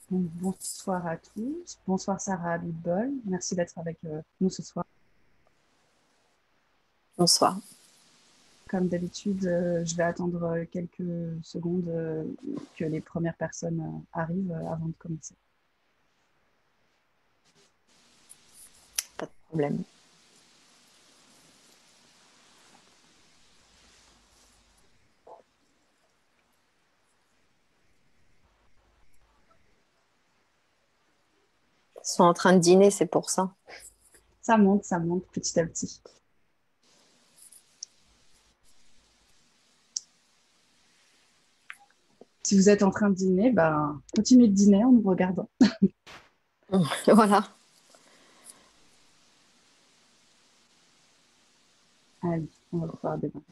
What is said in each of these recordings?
Donc, bonsoir à tous. Bonsoir Sarah Abitbol. Merci d'être avec nous ce soir. Bonsoir. Comme d'habitude, je vais attendre quelques secondes que les premières personnes arrivent avant de commencer. Pas de problème. Ils sont en train de dîner, c'est pour ça. Ça monte petit à petit. Si vous êtes en train de dîner, ben, continuez de dîner en nous regardant. Voilà. Allez, on va pouvoir démarrer.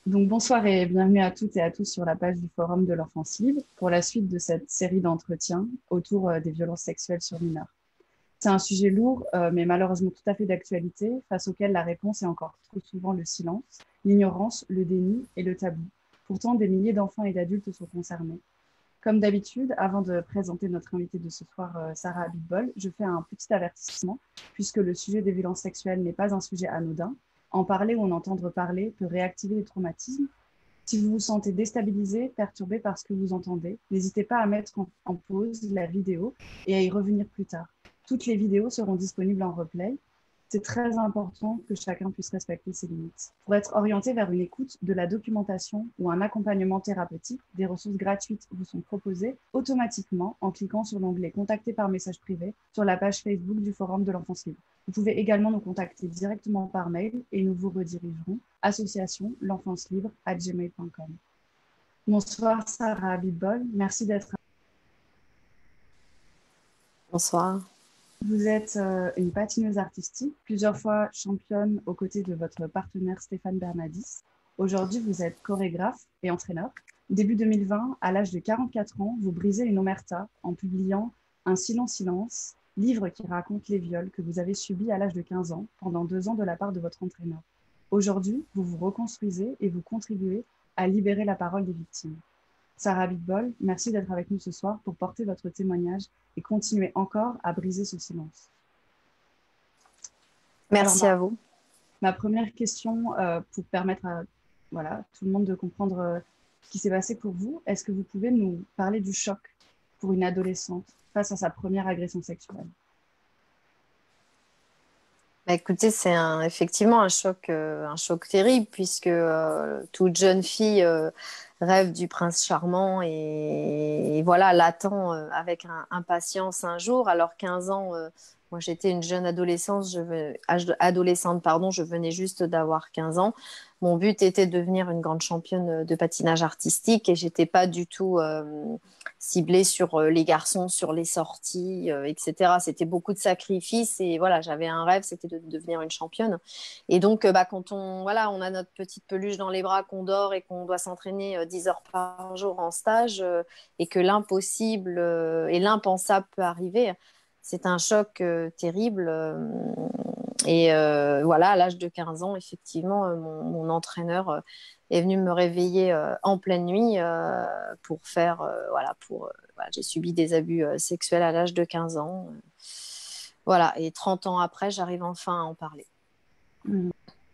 Donc bonsoir et bienvenue à toutes et à tous sur la page du Forum de l'Enfance Libre pour la suite de cette série d'entretiens autour des violences sexuelles sur mineurs. C'est un sujet lourd, mais malheureusement tout à fait d'actualité, face auquel la réponse est encore trop souvent le silence, l'ignorance, le déni et le tabou. Pourtant, des milliers d'enfants et d'adultes sont concernés. Comme d'habitude, avant de présenter notre invitée de ce soir, Sarah Abitbol, je fais un petit avertissement, puisque le sujet des violences sexuelles n'est pas un sujet anodin. En parler ou en entendre parler peut réactiver les traumatismes. Si vous vous sentez déstabilisé, perturbé par ce que vous entendez, n'hésitez pas à mettre en pause la vidéo et à y revenir plus tard. Toutes les vidéos seront disponibles en replay. C'est très important que chacun puisse respecter ses limites. Pour être orienté vers une écoute, de la documentation ou un accompagnement thérapeutique, des ressources gratuites vous sont proposées automatiquement en cliquant sur l'onglet Contacter par message privé sur la page Facebook du Forum de l'Enfance Libre. Vous pouvez également nous contacter directement par mail et nous vous redirigerons association-l'enfance-libre@gmail.com. Bonsoir Sarah Abitbol, merci d'être. Bonsoir. Vous êtes une patineuse artistique, plusieurs fois championne aux côtés de votre partenaire Stéphane Bernadis. Aujourd'hui, vous êtes chorégraphe et entraîneur. Début 2020, à l'âge de 44 ans, vous brisez une omerta en publiant Un silence, livre qui raconte les viols que vous avez subis à l'âge de 15 ans, pendant 2 ans de la part de votre entraîneur. Aujourd'hui, vous vous reconstruisez et vous contribuez à libérer la parole des victimes. Sarah Abitbol, merci d'être avec nous ce soir pour porter votre témoignage et continuer encore à briser ce silence. Alors, Merci à vous. ma première question pour permettre à tout le monde de comprendre ce qui s'est passé pour vous, est-ce que vous pouvez nous parler du choc pour une adolescente face à sa première agression sexuelle? Écoutez, c'est effectivement un choc terrible puisque toute jeune fille rêve du prince charmant et voilà, l'attend avec impatience un jour. Alors 15 ans, moi j'étais une jeune adolescente, pardon, je venais juste d'avoir 15 ans. Mon but était de devenir une grande championne de patinage artistique et j'étais pas du tout ciblée sur les garçons, sur les sorties, etc. C'était beaucoup de sacrifices et voilà, j'avais un rêve, c'était de devenir une championne. Et donc, quand on a notre petite peluche dans les bras, qu'on dort et qu'on doit s'entraîner 10 heures par jour en stage et que l'impossible et l'impensable peut arriver, c'est un choc terrible. Voilà, à l'âge de 15 ans, effectivement, mon entraîneur est venu me réveiller en pleine nuit pour faire, voilà, j'ai subi des abus sexuels à l'âge de 15 ans. Voilà, et 30 ans après, j'arrive enfin à en parler.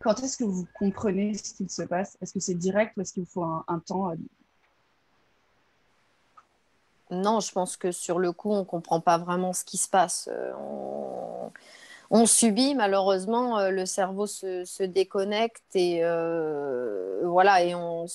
Quand est-ce que vous comprenez ce qu'il se passe? Est-ce que c'est direct ou est-ce qu'il vous faut un temps Non, je pense que sur le coup, on ne comprend pas vraiment ce qui se passe. On subit, malheureusement, le cerveau se déconnecte et voilà, et on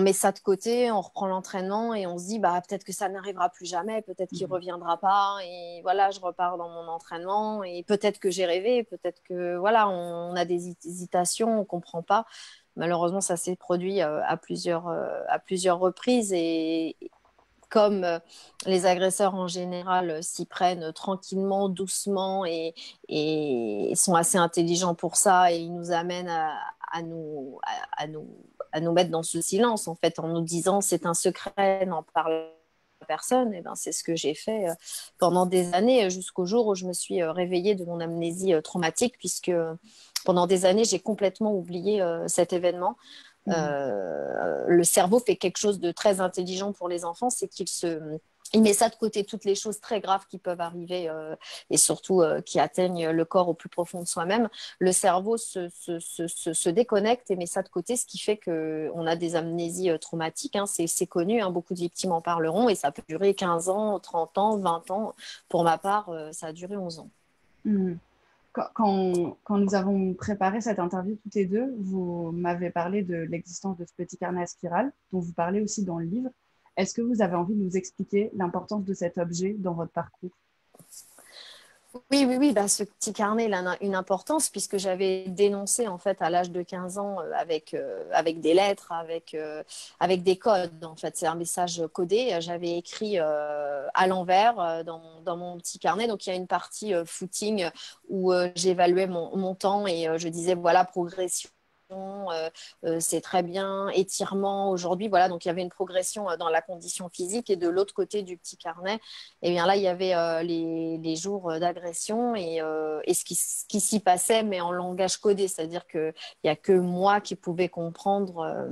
met ça de côté, on reprend l'entraînement et on se dit peut-être que ça n'arrivera plus jamais, peut-être qu'il ne reviendra pas et voilà, je repars dans mon entraînement et peut-être que j'ai rêvé, peut-être que voilà, on a des hésitations, on ne comprend pas. Malheureusement, ça s'est produit à plusieurs reprises et comme les agresseurs en général s'y prennent tranquillement, doucement et sont assez intelligents pour ça et ils nous amènent à nous mettre dans ce silence en fait en nous disant c'est un secret, n'en parle à personne. Et ben, c'est ce que j'ai fait pendant des années jusqu'au jour où je me suis réveillée de mon amnésie traumatique puisque pendant des années j'ai complètement oublié cet événement. Mhm. Le cerveau fait quelque chose de très intelligent pour les enfants, c'est il met ça de côté, toutes les choses très graves qui peuvent arriver et surtout qui atteignent le corps au plus profond de soi-même. Le cerveau se déconnecte et met ça de côté, ce qui fait qu'on a des amnésies traumatiques. Hein. C'est connu, hein, beaucoup de victimes en parleront et ça peut durer 15 ans, 30 ans, 20 ans. Pour ma part, ça a duré 11 ans. Mhm. Quand nous avons préparé cette interview toutes les deux, vous m'avez parlé de l'existence de ce petit carnet à spirale, dont vous parlez aussi dans le livre. Est-ce que vous avez envie de nous expliquer l'importance de cet objet dans votre parcours? Oui, bah, ce petit carnet il a une importance puisque j'avais dénoncé en fait à l'âge de 15 ans avec des lettres, avec des codes. En fait, c'est un message codé. J'avais écrit à l'envers dans mon petit carnet. Donc il y a une partie footing où j'évaluais mon temps et je disais voilà progression. C'est très bien, étirement aujourd'hui, voilà, donc il y avait une progression dans la condition physique et de l'autre côté du petit carnet, et bien là il y avait les jours d'agression et ce qui s'y passait, mais en langage codé, c'est-à-dire qu'il n'y a que moi qui pouvais comprendre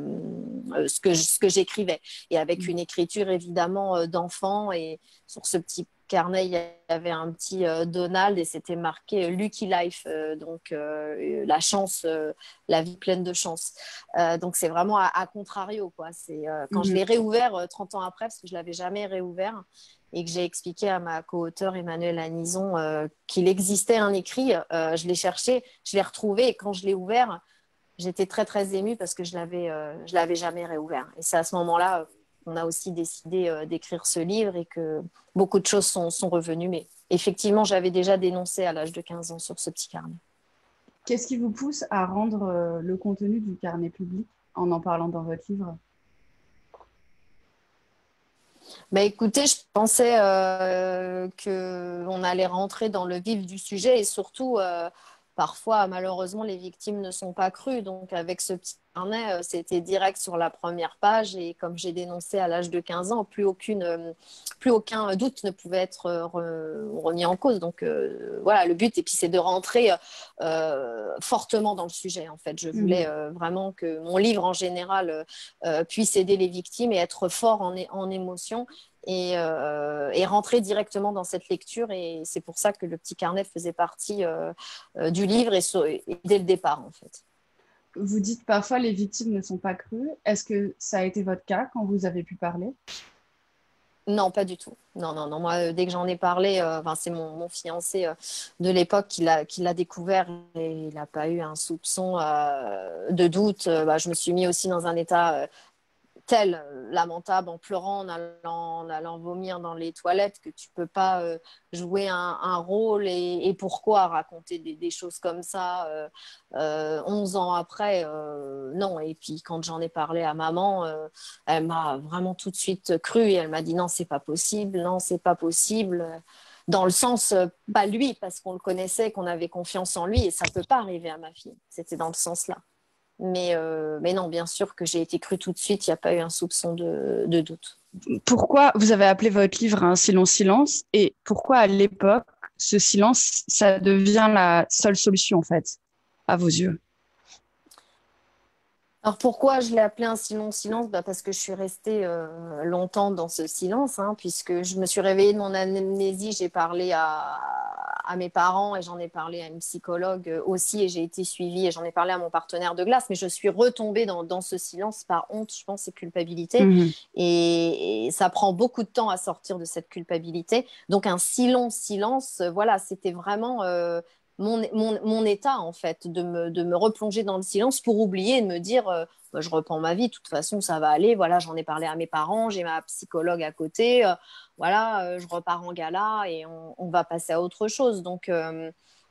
ce que j'écrivais, et avec une écriture évidemment d'enfant, et sur ce petit carnet, il y avait un petit Donald et c'était marqué Lucky Life, donc la chance, la vie pleine de chance. Donc c'est vraiment à contrario, quoi. C'est quand je Mhm. l'ai réouvert 30 ans après, parce que je l'avais jamais réouvert, et que j'ai expliqué à ma co-auteure Emmanuelle Anison qu'il existait un écrit, je l'ai cherché, je l'ai retrouvé, et quand je l'ai ouvert, j'étais très très émue parce que je l'avais jamais réouvert. Et c'est à ce moment-là qu'on a aussi décidé d'écrire ce livre et que beaucoup de choses sont revenues. Mais effectivement, j'avais déjà dénoncé à l'âge de 15 ans sur ce petit carnet. Qu'est-ce qui vous pousse à rendre le contenu du carnet public en parlant dans votre livre? Bah, écoutez, je pensais qu'on allait rentrer dans le vif du sujet et surtout, parfois, malheureusement, les victimes ne sont pas crues. Donc, avec ce petit carnet, c'était direct sur la première page. Et comme j'ai dénoncé à l'âge de 15 ans, plus aucun doute ne pouvait être remis en cause. Donc, voilà, le but, et puis c'est de rentrer fortement dans le sujet, en fait. Je voulais Mhm. vraiment que mon livre, en général, puisse aider les victimes et être fort en émotion et rentrer directement dans cette lecture. Et c'est pour ça que le petit carnet faisait partie du livre et dès le départ, en fait. Vous dites parfois les victimes ne sont pas crues. Est-ce que ça a été votre cas quand vous avez pu parler? Non, pas du tout. Non, non, non. Moi, dès que j'en ai parlé, c'est mon fiancé de l'époque qui l'a découvert et il n'a pas eu un soupçon de doute. Je me suis mis aussi dans un état tel lamentable en pleurant, en allant vomir dans les toilettes, que tu peux pas jouer un rôle et pourquoi raconter des choses comme ça 11 ans après, non. Et puis quand j'en ai parlé à maman, elle m'a vraiment tout de suite cru et elle m'a dit non, c'est pas possible, non, c'est pas possible. Dans le sens, pas lui, parce qu'on le connaissait, qu'on avait confiance en lui, et ça peut pas arriver à ma fille. C'était dans le sens là. Mais non, bien sûr que j'ai été crue tout de suite, il n'y a pas eu un soupçon de doute. Pourquoi vous avez appelé votre livre Un si long silence et pourquoi à l'époque ce silence, ça devient la seule solution en fait, à vos yeux? Alors pourquoi je l'ai appelé un si long silence? Parce que je suis restée longtemps dans ce silence, hein, puisque je me suis réveillée de mon amnésie, j'ai parlé à mes parents et j'en ai parlé à une psychologue aussi et j'ai été suivie et j'en ai parlé à mon partenaire de glace, mais je suis retombée dans ce silence par honte, je pense, et culpabilité. Mhm. Et ça prend beaucoup de temps à sortir de cette culpabilité. Donc un si long silence, voilà, c'était vraiment mon état, en fait, de me replonger dans le silence pour oublier et de me dire je reprends ma vie, de toute façon, ça va aller. Voilà, j'en ai parlé à mes parents, j'ai ma psychologue à côté. Voilà, je repars en gala et on va passer à autre chose. Donc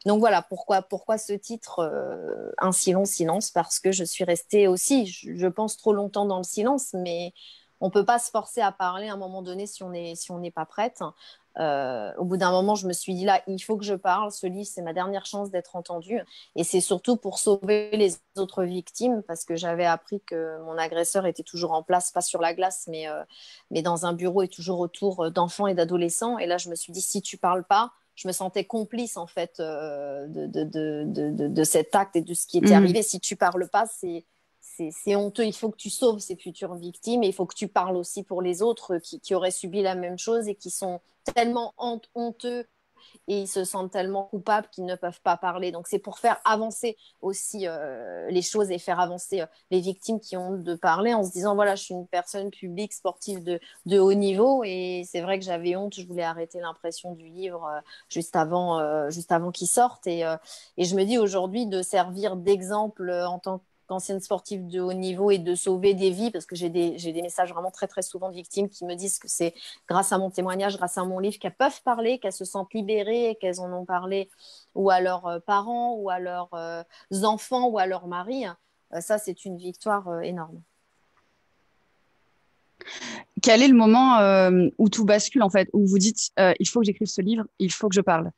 voilà, pourquoi ce titre Un si long silence? Parce que je suis restée aussi, je pense, trop longtemps dans le silence, mais on ne peut pas se forcer à parler à un moment donné si on n'est pas prête. Au bout d'un moment, je me suis dit là, il faut que je parle. Ce livre, c'est ma dernière chance d'être entendue. Et c'est surtout pour sauver les autres victimes, parce que j'avais appris que mon agresseur était toujours en place, pas sur la glace, mais dans un bureau et toujours autour d'enfants et d'adolescents. Et là, je me suis dit, si tu parles pas, je me sentais complice en fait de cet acte et de ce qui était Mhm. arrivé. Si tu parles pas, c'est honteux. Il faut que tu sauves ces futures victimes et il faut que tu parles aussi pour les autres qui auraient subi la même chose et qui sont tellement honteux et ils se sentent tellement coupables qu'ils ne peuvent pas parler. Donc, c'est pour faire avancer aussi les choses et faire avancer les victimes qui ont de parler en se disant, voilà, je suis une personne publique sportive de haut niveau et c'est vrai que j'avais honte, je voulais arrêter l'impression du livre juste avant qu'il sorte et je me dis aujourd'hui de servir d'exemple en tant qu'ancienne sportive de haut niveau et de sauver des vies, parce que j'ai des messages vraiment très, très souvent de victimes qui me disent que c'est grâce à mon témoignage, grâce à mon livre, qu'elles peuvent parler, qu'elles se sentent libérées et qu'elles en ont parlé ou à leurs parents ou à leurs enfants ou à leur mari. Ça, c'est une victoire énorme. Quel est le moment où tout bascule, en fait, où vous dites il faut que j'écrive ce livre, il faut que je parle?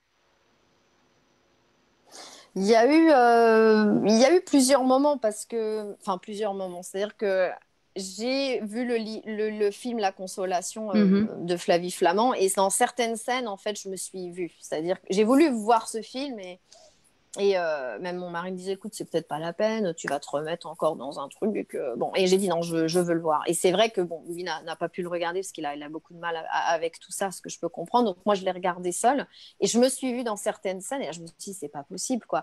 Il y a eu plusieurs moments enfin plusieurs moments, c'est-à-dire que j'ai vu le film La Consolation Mhm. de Flavie Flamand et dans certaines scènes, en fait, je me suis vue. C'est-à-dire que j'ai voulu voir ce film et même mon mari me disait, écoute, c'est peut-être pas la peine, tu vas te remettre encore dans un truc. Bon, et j'ai dit non, je veux le voir. Et c'est vrai que bon, lui n'a pas pu le regarder parce il a beaucoup de mal avec tout ça, ce que je peux comprendre. Donc moi, je l'ai regardé seule et je me suis vue dans certaines scènes et là, je me suis dit, c'est pas possible, quoi.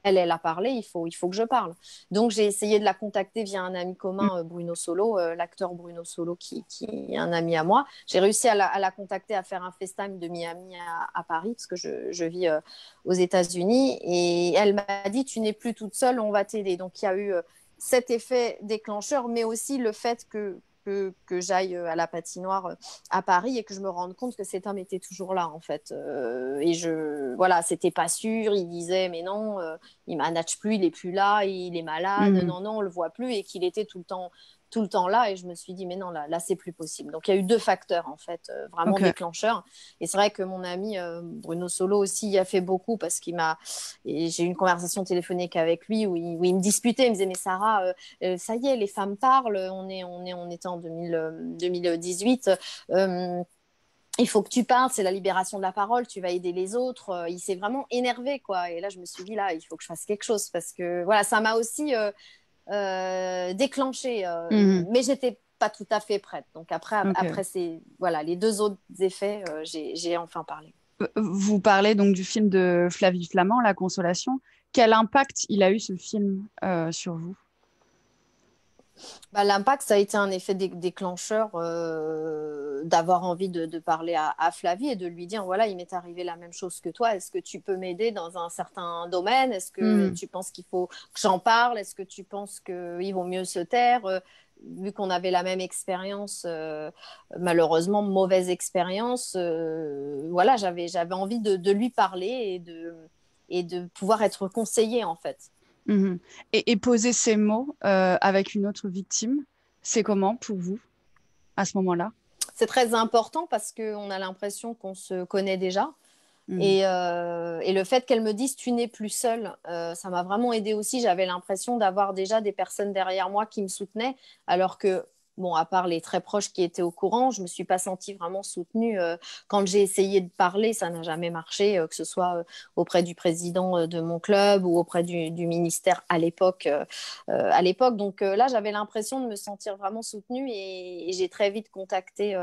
Elle a parlé, il faut que je parle. Donc j'ai essayé de la contacter via un ami commun, Bruno Solo, l'acteur Bruno Solo, qui est un ami à moi. J'ai réussi à la contacter, à faire un FaceTime de Miami à Paris, parce que je vis aux États-Unis. Et elle m'a dit, tu n'es plus toute seule, on va t'aider. Donc il y a eu cet effet déclencheur, mais aussi le fait que j'aille à la patinoire à Paris et que je me rende compte que cet homme était toujours là, en fait. Voilà, c'était pas sûr. Il disait, mais non, il manage plus, il est plus là, il est malade. Mhm. Non, non, on le voit plus et qu'il était tout le temps là. Et je me suis dit, mais non, là c'est plus possible. Donc il y a eu deux facteurs, en fait, vraiment Ok. déclencheurs. Et c'est vrai que mon ami Bruno Solo aussi y a fait beaucoup parce et j'ai eu une conversation téléphonique avec lui où il me disputait. Il me disait, mais Sarah, ça y est, les femmes parlent. On était en 2018. Il faut que tu parles, c'est la libération de la parole, tu vas aider les autres. Il s'est vraiment énervé, quoi. Et là, je me suis dit, là, il faut que je fasse quelque chose parce que voilà, ça m'a aussi déclenché, Mhm. mais j'étais pas tout à fait prête. Donc Ok. après voilà, les deux autres effets, j'ai enfin parlé. Vous parlez donc du film de Flavie Flamand, La Consolation. Quel impact il a eu ce film sur vous? Bah, l'impact, ça a été un effet déclencheur d'avoir envie de parler à Flavie et de lui dire, voilà, il m'est arrivé la même chose que toi. Est-ce que tu peux m'aider dans un certain domaine? Est-ce que Mhm. tu penses qu'il faut que j'en parle? Est-ce que tu penses qu'il vaut mieux se taire? Vu qu'on avait la même expérience, malheureusement, mauvaise expérience, voilà, j'avais envie de lui parler et de pouvoir être conseillée, en fait. Mhm. Et poser ces mots avec une autre victime, c'est comment pour vous à ce moment-là? C'est très important parce qu'on a l'impression qu'on se connaît déjà. Mhm. Et le fait qu'elle me dise tu n'es plus seule, ça m'a vraiment aidée aussi. J'avais l'impression d'avoir déjà des personnes derrière moi qui me soutenaient, alors que, bon, à part les très proches qui étaient au courant, je ne me suis pas sentie vraiment soutenue. Quand j'ai essayé de parler, ça n'a jamais marché, que ce soit auprès du président de mon club ou auprès du ministère à l'époque. Donc là, j'avais l'impression de me sentir vraiment soutenue et j'ai très vite contacté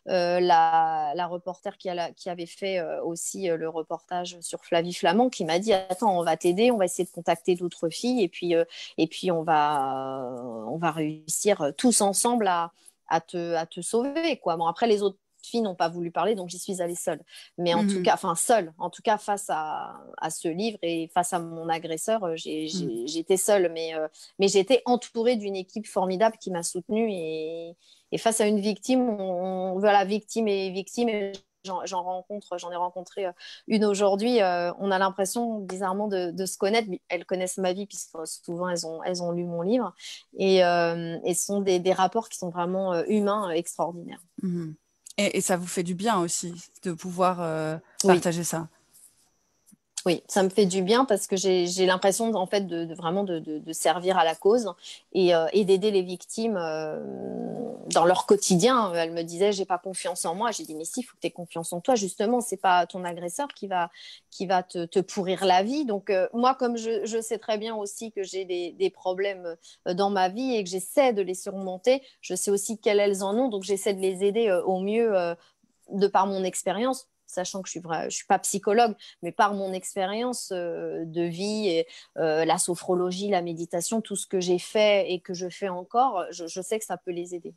la reporter qui avait fait aussi le reportage sur Flavie Flamand qui m'a dit attends, on va t'aider, on va essayer de contacter d'autres filles et puis on va réussir tous ensemble à te sauver, quoi. Bon, après les autres filles n'ont pas voulu parler, donc j'y suis allée seule. Mais en tout Mhm. cas, enfin seule, en tout cas face à ce livre et face à mon agresseur, Mhm. j'étais seule, mais j'ai été entourée d'une équipe formidable qui m'a soutenue et face à une victime, voilà, victime et victime. Et j'en ai rencontré une aujourd'hui. On a l'impression bizarrement de se connaître. Elles connaissent ma vie puisque souvent elles ont lu mon livre et ce sont des rapports qui sont vraiment humains, extraordinaires. Mhm. Et ça vous fait du bien aussi de pouvoir Oui, partager ça. Oui, ça me fait du bien parce que j'ai l'impression en fait vraiment de servir à la cause et d'aider les victimes dans leur quotidien. Elle me disait j'ai pas confiance en moi. J'ai dit mais si, il faut que tu aies confiance en toi justement. C'est pas ton agresseur qui va te pourrir la vie. Donc moi comme je sais très bien aussi que j'ai des problèmes dans ma vie et que j'essaie de les surmonter, je sais aussi quelles elles en ont. Donc j'essaie de les aider au mieux de par mon expérience, sachant que je suis pas psychologue, mais par mon expérience de vie, et, la sophrologie, la méditation, tout ce que j'ai fait et que je fais encore, je sais que ça peut les aider.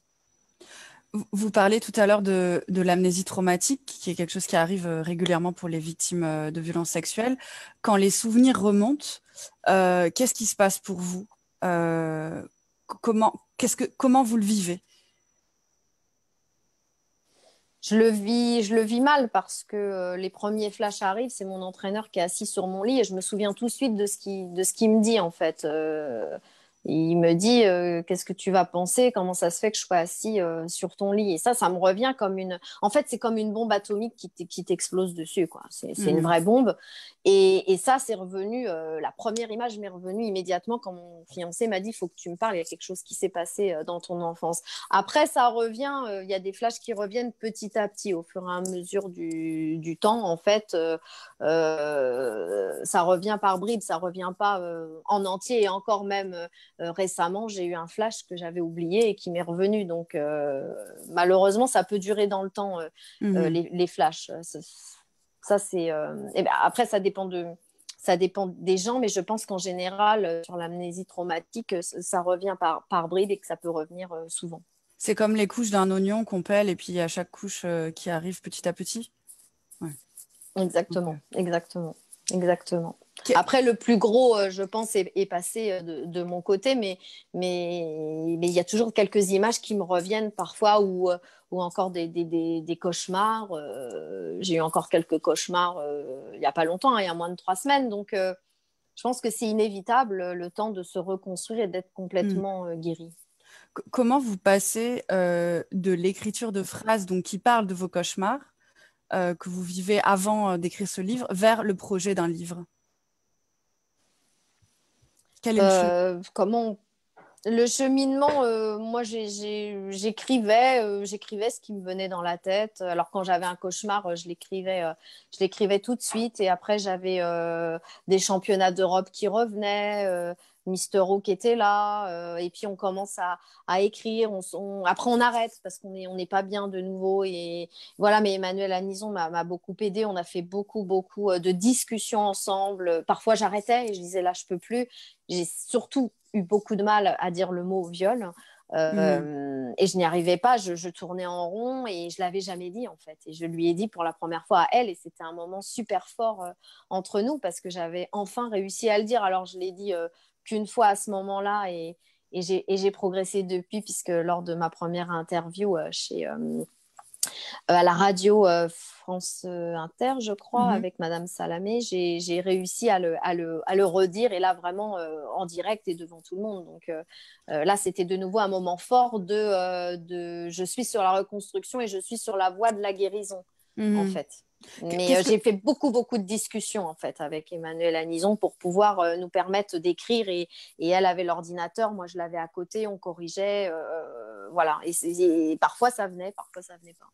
Vous parlez tout à l'heure de l'amnésie traumatique, qui est quelque chose qui arrive régulièrement pour les victimes de violences sexuelles. Quand les souvenirs remontent, qu'est-ce qui se passe pour vous? Comment vous le vivez? Je le vis mal parce que les premiers flashs arrivent, c'est mon entraîneur qui est assis sur mon lit et je me souviens tout de suite de ce qu'il me dit en fait. Il me dit qu'est-ce que tu vas penser, comment ça se fait que je sois assis sur ton lit, et ça me revient comme en fait c'est comme une bombe atomique qui t'explose dessus quoi. C'est une vraie bombe et ça c'est revenu, la première image m'est revenue immédiatement quand mon fiancé m'a dit il faut que tu me parles, il y a quelque chose qui s'est passé dans ton enfance. Après, ça revient, il y a des flashs qui reviennent petit à petit au fur et à mesure du temps. En fait, ça revient par bribes, ça revient pas en entier. Et encore même récemment, j'ai eu un flash que j'avais oublié et qui m'est revenu. Donc, malheureusement, ça peut durer dans le temps, les flashs. Ça, c'est. Et ben, après, ça dépend des gens, mais je pense qu'en général, sur l'amnésie traumatique, ça revient par bribes et que ça peut revenir souvent. C'est comme les couches d'un oignon qu'on pèle et puis à chaque couche qui arrive petit à petit. Ouais. Exactement, Okay. exactement, exactement. Okay. Après, le plus gros, je pense, est passé de mon côté, mais il y a toujours quelques images qui me reviennent parfois ou encore des cauchemars. J'ai eu encore quelques cauchemars il n'y a pas longtemps, hein, il y a moins de 3 semaines. Donc, je pense que c'est inévitable le temps de se reconstruire et d'être complètement guéri. Comment vous passez de l'écriture de phrases donc, qui parlent de vos cauchemars que vous vivez avant d'écrire ce livre vers le projet d'un livre? Quel est le Comment Le cheminement, moi j'écrivais ce qui me venait dans la tête. Alors quand j'avais un cauchemar, je l'écrivais tout de suite. Et après j'avais des championnats d'Europe qui revenaient, Mister O qui était là. Et puis on commence à écrire. Après on arrête parce qu'on n'est pas bien de nouveau. Et voilà, mais Emmanuel Anison m'a beaucoup aidé. On a fait beaucoup beaucoup de discussions ensemble. Parfois j'arrêtais et je disais là je peux plus. J'ai surtout eu beaucoup de mal à dire le mot viol. Et je n'y arrivais pas, je tournais en rond et je l'avais jamais dit en fait. Et je lui ai dit pour la première fois à elle et c'était un moment super fort entre nous parce que j'avais enfin réussi à le dire. Alors je l'ai dit qu'une fois à ce moment-là et j'ai progressé depuis puisque lors de ma première interview à la radio France Inter, je crois, avec Madame Salamé, j'ai réussi à le redire et là vraiment en direct et devant tout le monde. Donc là, c'était de nouveau un moment fort de je suis sur la reconstruction et je suis sur la voie de la guérison, en fait. Mais j'ai fait beaucoup, beaucoup de discussions en fait avec Emmanuel Anison pour pouvoir nous permettre d'écrire et elle avait l'ordinateur, moi je l'avais à côté, on corrigeait, voilà. Et parfois ça venait, parfois ça venait pas.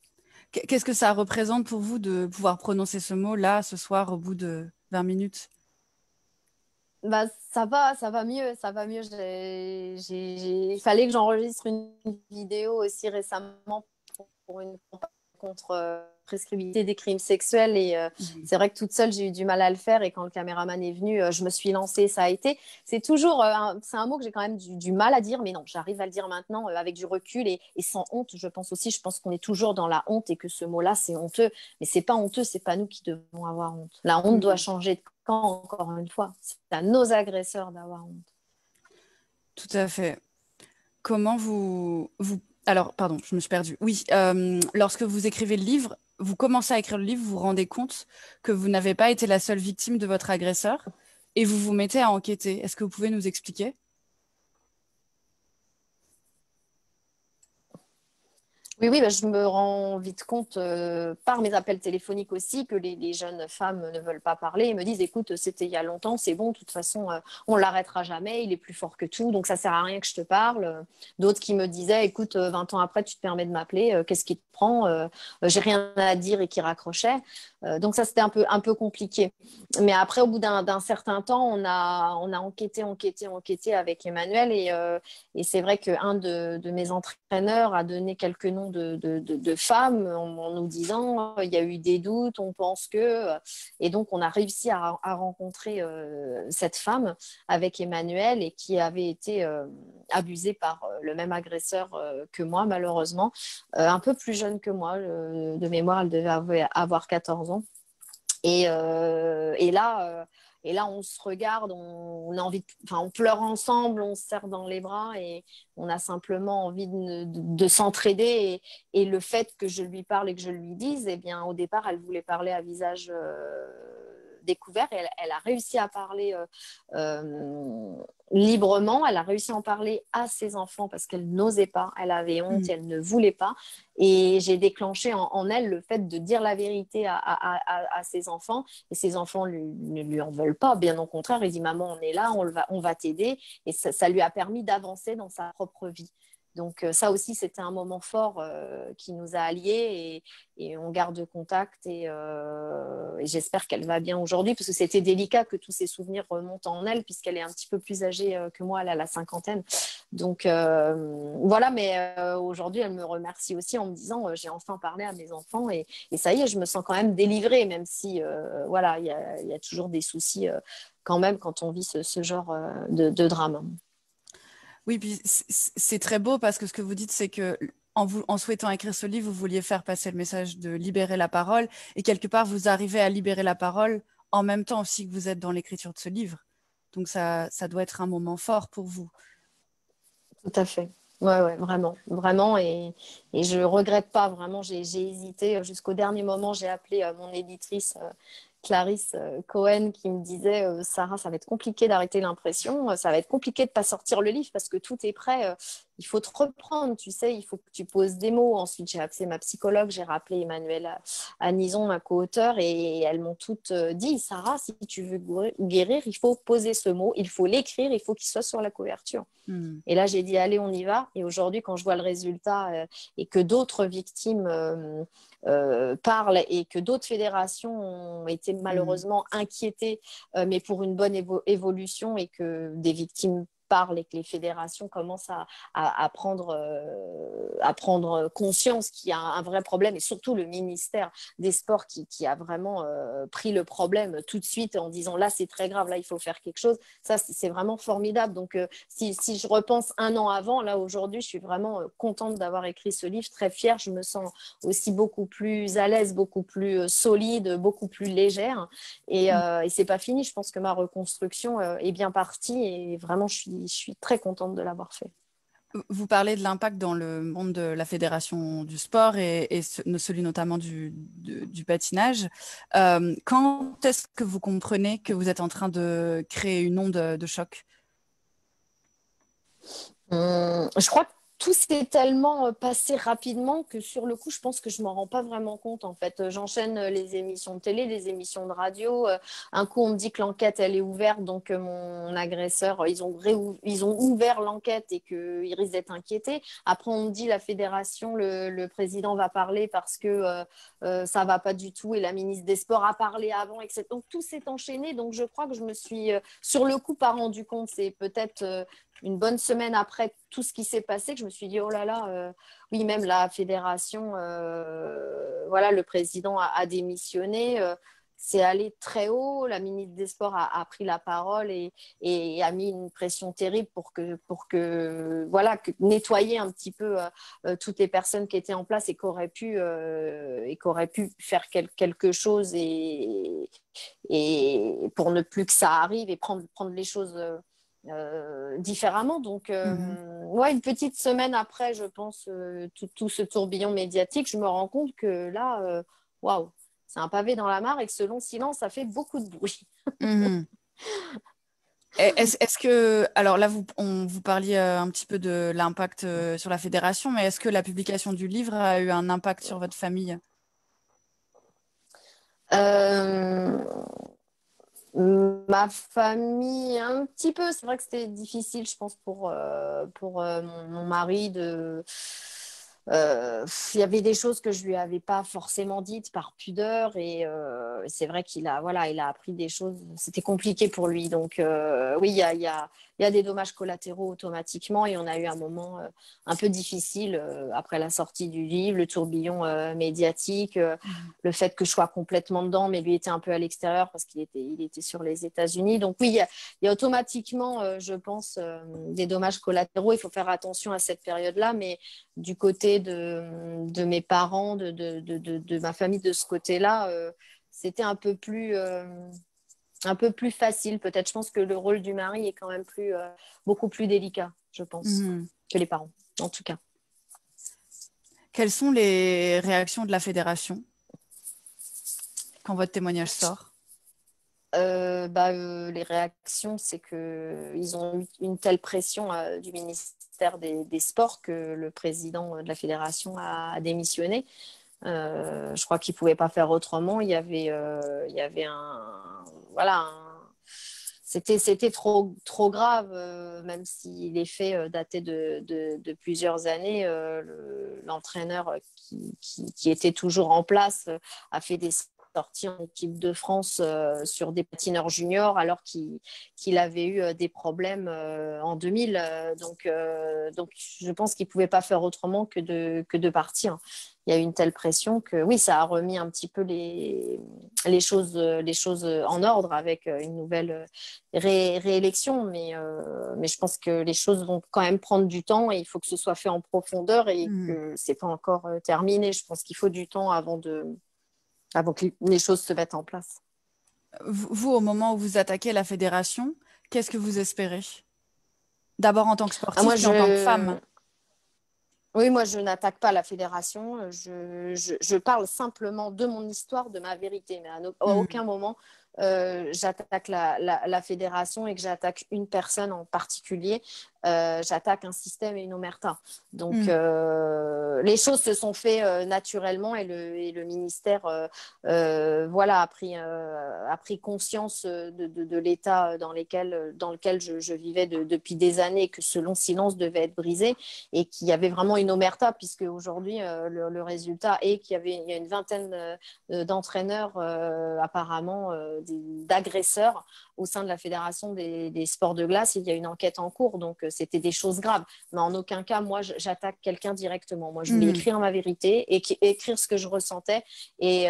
Qu'est-ce que ça représente pour vous de pouvoir prononcer ce mot là ce soir au bout de 20 minutes? Bah, ça va mieux, ça va mieux. Il fallait que j'enregistre une vidéo aussi récemment pour une campagne contre prescriptibilité des crimes sexuels et c'est vrai que toute seule j'ai eu du mal à le faire et quand le caméraman est venu je me suis lancée, ça a été, c'est toujours c'est un mot que j'ai quand même du mal à dire mais non, j'arrive à le dire maintenant avec du recul et sans honte. Je pense qu'on est toujours dans la honte et que ce mot-là c'est honteux, mais c'est pas honteux, c'est pas nous qui devons avoir honte. La honte doit changer de camp, encore une fois, c'est à nos agresseurs d'avoir honte. Tout à fait. Comment vous... Alors, pardon, je me suis perdue. Oui, lorsque vous écrivez le livre, vous commencez à écrire le livre, vous vous rendez compte que vous n'avez pas été la seule victime de votre agresseur et vous vous mettez à enquêter. Est-ce que vous pouvez nous expliquer? Oui, oui, bah, je me rends vite compte par mes appels téléphoniques aussi que les jeunes femmes ne veulent pas parler et me disent, écoute, c'était il y a longtemps, c'est bon, de toute façon, on l'arrêtera jamais, il est plus fort que tout, donc ça sert à rien que je te parle. D'autres qui me disaient, écoute, 20 ans après, tu te permets de m'appeler, qu'est-ce qui te prend? J'ai rien à dire et qui raccrochaient. Donc ça, c'était un peu compliqué. Mais après, au bout d'un certain temps, on a enquêté avec Emmanuel et c'est vrai qu'un de mes entraîneurs a donné quelques noms de femmes en nous disant il y a eu des doutes, on pense que. Et donc, on a réussi à rencontrer cette femme avec Emmanuel et qui avait été abusée par le même agresseur que moi, malheureusement. Un peu plus jeune que moi. De mémoire, elle devait avoir 14 ans. Et là, on se regarde, on a envie on pleure ensemble, on se serre dans les bras et on a simplement envie de s'entraider. Et le fait que je lui parle et que je lui dise, eh bien, au départ, elle voulait parler à visage découvert et elle a réussi à parler librement. Elle a réussi à en parler à ses enfants parce qu'elle n'osait pas, elle avait honte et elle ne voulait pas. Et j'ai déclenché en elle le fait de dire la vérité à ses enfants. Et ses enfants ne lui en veulent pas. Bien au contraire, il dit maman, on est là, on va t'aider. Et ça lui a permis d'avancer dans sa propre vie. Donc ça aussi, c'était un moment fort qui nous a alliés et on garde contact et j'espère qu'elle va bien aujourd'hui parce que c'était délicat que tous ces souvenirs remontent en elle puisqu'elle est un petit peu plus âgée que moi, elle a la cinquantaine. Donc voilà, mais aujourd'hui, elle me remercie aussi en me disant j'ai enfin parlé à mes enfants et ça y est, je me sens quand même délivrée, même si voilà, il y a toujours des soucis quand même quand on vit ce genre de drame. Oui, puis c'est très beau parce que ce que vous dites, c'est que en souhaitant écrire ce livre, vous vouliez faire passer le message de libérer la parole et quelque part, vous arrivez à libérer la parole en même temps aussi que vous êtes dans l'écriture de ce livre. Donc ça doit être un moment fort pour vous. Tout à fait. Ouais, vraiment, vraiment. Et je regrette pas vraiment. J'ai hésité jusqu'au dernier moment. J'ai appelé mon éditrice Clarisse Cohen qui me disait Sarah, ça va être compliqué d'arrêter l'impression. Ça va être compliqué de pas sortir le livre parce que tout est prêt. Il faut te reprendre, tu sais, il faut que tu poses des mots. Ensuite, j'ai appelé ma psychologue, j'ai rappelé Emmanuel Anison, ma co-auteure, et elles m'ont toutes dit Sarah, si tu veux guérir, il faut poser ce mot, il faut l'écrire, il faut qu'il soit sur la couverture. Et là, j'ai dit, allez, on y va. Et aujourd'hui, quand je vois le résultat et que d'autres victimes parlent et que d'autres fédérations ont été malheureusement inquiétées, mais pour une bonne évolution et que des victimes parlent et que les fédérations commencent à prendre conscience qu'il y a un vrai problème et surtout le ministère des Sports qui a vraiment pris le problème tout de suite en disant là c'est très grave, là il faut faire quelque chose. Ça c'est vraiment formidable. Donc si je repense un an avant, là aujourd'hui je suis vraiment contente d'avoir écrit ce livre, très fière. Je me sens aussi beaucoup plus à l'aise, beaucoup plus solide, beaucoup plus légère et c'est pas fini. Je pense que ma reconstruction est bien partie et vraiment je suis très contente de l'avoir fait. Vous parlez de l'impact dans le monde de la fédération du sport et celui notamment du patinage. Quand est-ce que vous comprenez que vous êtes en train de créer une onde de choc? Je crois que tout s'est tellement passé rapidement que sur le coup, je pense que je m'en rends pas vraiment compte. En fait, j'enchaîne les émissions de télé, les émissions de radio. Un coup, on me dit que l'enquête elle est ouverte, donc mon agresseur, ils ont ouvert l'enquête et qu'ils risquent d'être inquiétés. Après, on me dit la fédération, le président va parler parce que ça va pas du tout et la ministre des Sports a parlé avant, etc. Donc tout s'est enchaîné. Donc je crois que je me suis sur le coup pas rendu compte. C'est peut-être une bonne semaine après tout ce qui s'est passé que je me suis dit oh là là oui, même la fédération voilà, le président a démissionné, c'est allé très haut, la ministre des Sports a pris la parole et a mis une pression terrible pour que voilà, nettoyer un petit peu toutes les personnes qui étaient en place et qui auraient pu faire quelque chose et pour ne plus que ça arrive et prendre les choses différemment. Donc, ouais, une petite semaine après, je pense, tout ce tourbillon médiatique, je me rends compte que là, waouh, c'est un pavé dans la mare et que ce long silence, ça fait beaucoup de bruit. Est-ce que, alors là, vous parliez un petit peu de l'impact sur la fédération, mais est-ce que la publication du livre a eu un impact sur votre famille? Euh, Ma famille, un petit peu. C'est vrai que c'était difficile, je pense, pour mon mari de. Il y avait des choses que je lui avais pas forcément dites par pudeur et c'est vrai il a appris des choses. C'était compliqué pour lui. Donc oui, il y a des dommages collatéraux automatiquement et on a eu un moment un peu difficile après la sortie du livre, le tourbillon médiatique. Le fait que je sois complètement dedans, mais lui était un peu à l'extérieur parce il était sur les États-Unis. Donc oui, il y a automatiquement, je pense, des dommages collatéraux. Il faut faire attention à cette période-là, mais du côté de mes parents, de ma famille de ce côté-là, c'était un peu plus facile peut-être. Je pense que le rôle du mari est quand même beaucoup plus délicat, je pense, Mhm. que les parents, en tout cas. Quelles sont les réactions de la fédération quand votre témoignage sort? Les réactions, c'est qu'ils ont eu une telle pression du ministère des Sports que le président de la fédération a démissionné. Je crois qu'il ne pouvait pas faire autrement. Il y avait c'était trop grave, même si les faits dataient de plusieurs années. L'entraîneur qui était toujours en place a fait des sorties en équipe de France sur des patineurs juniors alors qu'il avait eu des problèmes en 2000. Donc, je pense qu'il ne pouvait pas faire autrement que de partir. Il y a eu une telle pression que oui, ça a remis un petit peu les choses en ordre avec une nouvelle réélection, mais je pense que les choses vont quand même prendre du temps et il faut que ce soit fait en profondeur et Mhm. que c'est pas encore terminé. Je pense qu'il faut du temps avant que les choses se mettent en place. Vous, au moment où vous attaquez la fédération, qu'est-ce que vous espérez? D'abord en tant que Ah, sportif, puis en tant que femme. Oui, moi, je n'attaque pas la fédération. Je parle simplement de mon histoire, de ma vérité. Mais à Mhm. aucun moment, j'attaque la fédération et que j'attaque une personne en particulier. J'attaque un système et une omerta. Donc, Mhm. les choses se sont faites naturellement et le ministère a pris conscience de l'état dans lequel je vivais depuis des années, que ce long silence devait être brisé et qu'il y avait vraiment une omerta, puisque aujourd'hui, le résultat est il y a une vingtaine d'entraîneurs apparemment d'agresseurs au sein de la Fédération des sports de glace. Il y a une enquête en cours, donc c'était des choses graves. Mais en aucun cas, moi, j'attaque quelqu'un directement. Moi, je voulais Mhm. écrire ma vérité et écrire ce que je ressentais et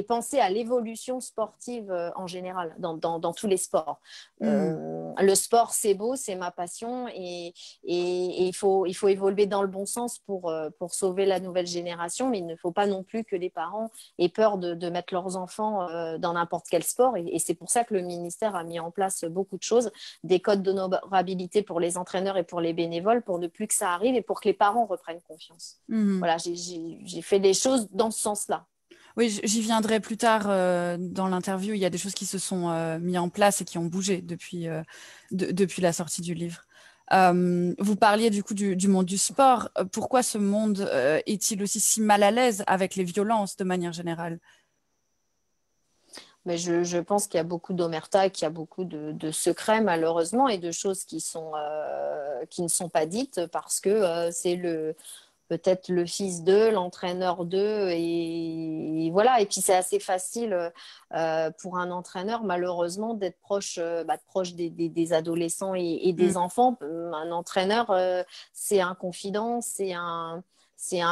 penser à l'évolution sportive en général, dans tous les sports. Mhm. Le sport, c'est beau, c'est ma passion et il faut évoluer dans le bon sens pour sauver la nouvelle génération, mais il ne faut pas non plus que les parents aient peur de mettre leurs enfants dans n'importe quel sport. Et c'est pour ça que le ministère a mis en place beaucoup de choses, des codes d'honorabilité pour les entraîneurs et pour les bénévoles, pour ne plus que ça arrive et pour que les parents reprennent confiance. Mhm. Voilà, j'ai fait des choses dans ce sens-là. Oui, j'y viendrai plus tard dans l'interview. Il y a des choses qui se sont mises en place et qui ont bougé depuis la sortie du livre. Vous parliez du coup du monde du sport. Pourquoi ce monde est-il aussi si mal à l'aise avec les violences de manière générale? Mais je pense qu'il y a beaucoup d'omerta, qu'il y a beaucoup de secrets malheureusement et de choses qui ne sont pas dites parce que c'est peut-être le fils d'eux, l'entraîneur d'eux, et voilà. Et puis c'est assez facile pour un entraîneur, malheureusement, d'être proche des adolescents et Mm. des enfants. Un entraîneur, c'est un confident, c'est un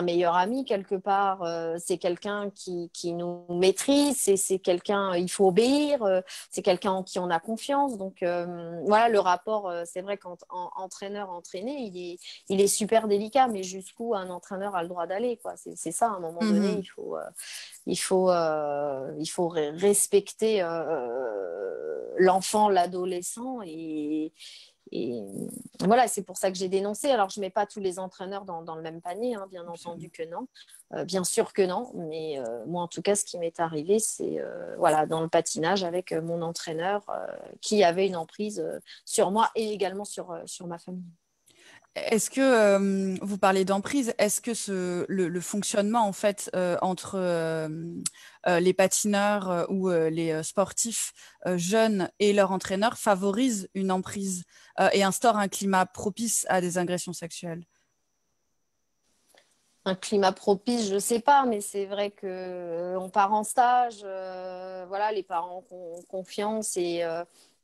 meilleur ami quelque part, c'est quelqu'un qui nous maîtrise, c'est quelqu'un, il faut obéir, c'est quelqu'un en qui on a confiance. Donc voilà, le rapport, c'est vrai qu'entraîneur-entraîné, il est super délicat, mais jusqu'où un entraîneur a le droit d'aller, quoi. C'est ça, à un moment donné, Mhm. il faut respecter l'enfant, l'adolescent Et voilà, c'est pour ça que j'ai dénoncé. Alors, je ne mets pas tous les entraîneurs dans le même panier, hein, bien entendu que non. Bien sûr que non. Mais moi, en tout cas, ce qui m'est arrivé, c'est voilà, dans le patinage avec mon entraîneur qui avait une emprise sur moi et également sur ma famille. Est-ce que vous parlez d'emprise, est-ce que le fonctionnement en fait entre les patineurs ou les sportifs jeunes et leur entraîneur favorise une emprise et instaure un climat propice à des agressions sexuelles? Un climat propice, je ne sais pas, mais c'est vrai qu'on part en stage, voilà, les parents ont confiance et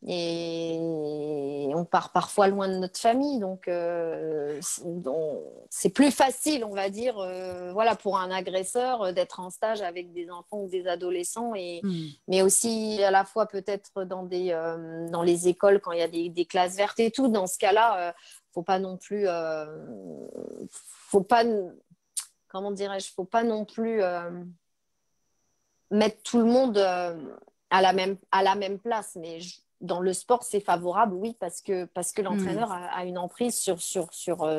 on part parfois loin de notre famille, donc c'est plus facile, on va dire, voilà, pour un agresseur d'être en stage avec des enfants ou des adolescents, mais aussi à la fois peut-être dans les écoles quand il y a des classes vertes et tout. Dans ce cas-là, faut pas non plus, faut pas, comment dirais-je, faut pas non plus mettre tout le monde à la même place, mais dans le sport, c'est favorable, oui, parce que l'entraîneur a une emprise sur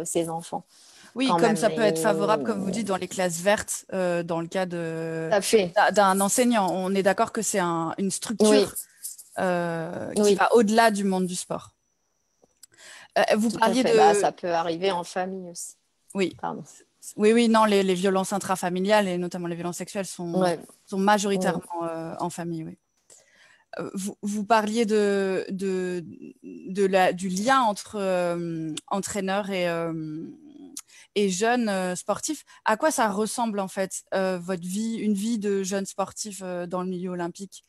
ses enfants. Oui, comme même. Ça peut être favorable, comme vous dites, dans les classes vertes, dans le cas d'un enseignant. On est d'accord que c'est une structure qui va au-delà du monde du sport. Vous parliez de... ça peut arriver en famille aussi. Oui. Pardon. Oui, non, les violences intrafamiliales et notamment les violences sexuelles sont majoritairement en famille, oui. Vous parliez du lien entre entraîneurs et jeunes sportifs. À quoi ça ressemble en fait votre vie, une vie de jeune sportif dans le milieu olympique?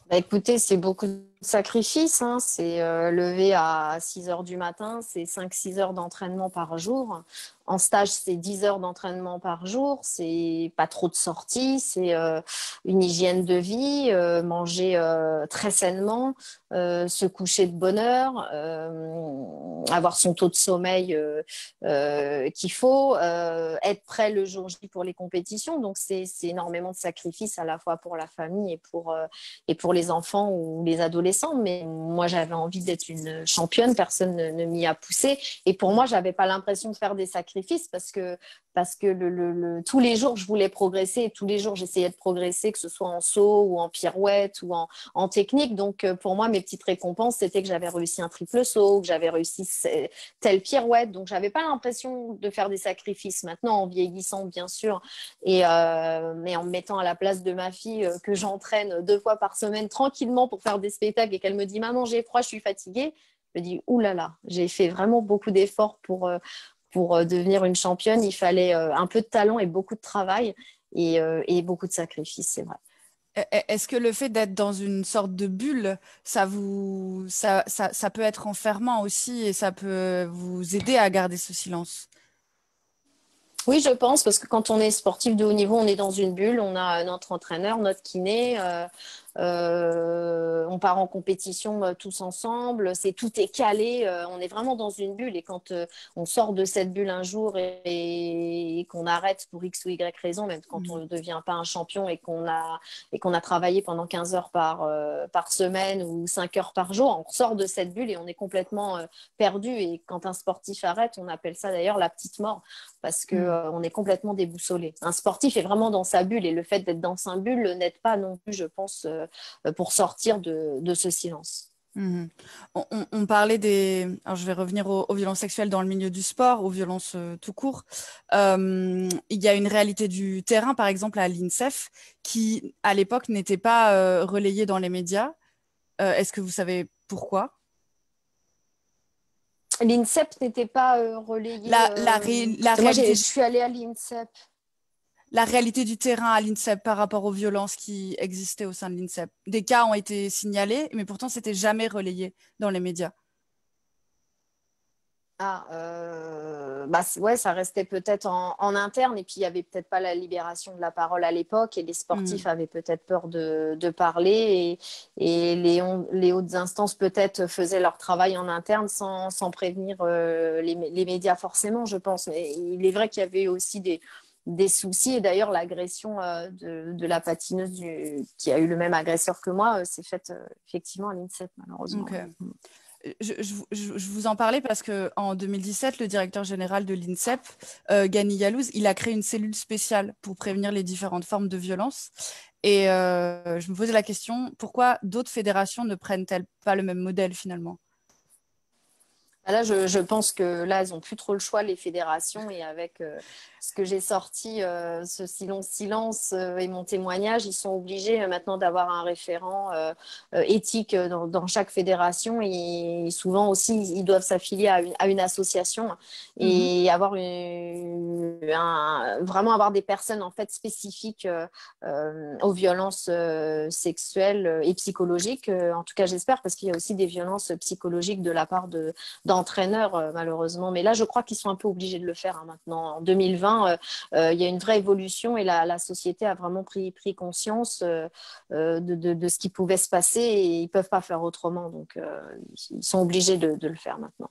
Bah, écoutez, c'est beaucoup de sacrifices, hein. C'est lever à 6 heures du matin, c'est 5-6 heures d'entraînement par jour. En stage, c'est 10 heures d'entraînement par jour, c'est pas trop de sorties, c'est une hygiène de vie, manger très sainement, se coucher de bonne heure, avoir son taux de sommeil qu'il faut, être prêt le jour J pour les compétitions. Donc, c'est énormément de sacrifices à la fois pour la famille et pour les enfants ou les adolescents. Mais moi, j'avais envie d'être une championne, personne ne m'y a poussé. Et pour moi, j'avais pas l'impression de faire des sacrifices parce que tous les jours, je voulais progresser et tous les jours, j'essayais de progresser, que ce soit en saut ou en pirouette ou en technique. Donc, pour moi, mes petites récompenses, c'était que j'avais réussi un triple saut, que j'avais réussi telle pirouette. Donc, j'avais pas l'impression de faire des sacrifices. Maintenant, en vieillissant, bien sûr, mais en me mettant à la place de ma fille que j'entraîne 2 fois par semaine tranquillement pour faire des spectacles et qu'elle me dit « Maman, j'ai froid, je suis fatiguée », je me dis « Ouh là là, j'ai fait vraiment beaucoup d'efforts pour devenir une championne, il fallait un peu de talent et beaucoup de travail et beaucoup de sacrifices, c'est vrai. » Est-ce que le fait d'être dans une sorte de bulle, ça peut être enfermant aussi et ça peut vous aider à garder ce silence? Oui, je pense, parce que quand on est sportif de haut niveau, on est dans une bulle, on a notre entraîneur, notre kiné, on part en compétition tous ensemble, tout est calé, on est vraiment dans une bulle. Et quand on sort de cette bulle un jour et qu'on arrête pour X ou Y raison, même quand on ne devient pas un champion et qu'on a travaillé pendant 15 heures par semaine ou 5 heures par jour, on sort de cette bulle et on est complètement perdu. Et quand un sportif arrête, on appelle ça d'ailleurs la petite mort, parce qu'on est complètement déboussolé. Un sportif est vraiment dans sa bulle et le fait d'être dans sa bulle n'aide pas non plus, je pense, pour sortir de ce silence. On parlait alors je vais revenir aux violences sexuelles dans le milieu du sport, aux violences tout court. Il y a une réalité du terrain, par exemple à l'INSEF, qui à l'époque n'était pas relayée dans les médias. Est-ce que vous savez pourquoi? L'INSEP n'était pas relayé. Moi, je suis allée à l'INSEP. La réalité du terrain à l'INSEP par rapport aux violences qui existaient au sein de l'INSEP. Des cas ont été signalés, mais pourtant, c'était jamais relayé dans les médias. Ouais, ça restait peut-être en interne et puis il n'y avait peut-être pas la libération de la parole à l'époque et les sportifs avaient peut-être peur de parler et les hautes instances peut-être faisaient leur travail en interne sans prévenir les médias forcément, je pense. Mais il est vrai qu'il y avait aussi des soucis et d'ailleurs l'agression de la patineuse qui a eu le même agresseur que moi s'est faite effectivement à l'INSEP malheureusement. Okay. Je vous en parlais parce qu'en 2017, le directeur général de l'INSEP, Gani Yalouz, il a créé une cellule spéciale pour prévenir les différentes formes de violence. Et je me posais la question, pourquoi d'autres fédérations ne prennent-elles pas le même modèle finalement? Là, je pense que là, elles n'ont plus trop le choix, les fédérations. Et avec ce que j'ai sorti, ce si long silence et mon témoignage, ils sont obligés maintenant d'avoir un référent éthique dans chaque fédération. Et souvent aussi, ils doivent s'affilier à une association et avoir vraiment avoir des personnes en fait spécifiques aux violences sexuelles et psychologiques. En tout cas, j'espère, parce qu'il y a aussi des violences psychologiques de la part d'entraîneurs, malheureusement. Mais là, je crois qu'ils sont un peu obligés de le faire maintenant. En 2020, il y a une vraie évolution et la société a vraiment pris conscience de ce qui pouvait se passer et ils ne peuvent pas faire autrement. Donc, ils sont obligés de le faire maintenant.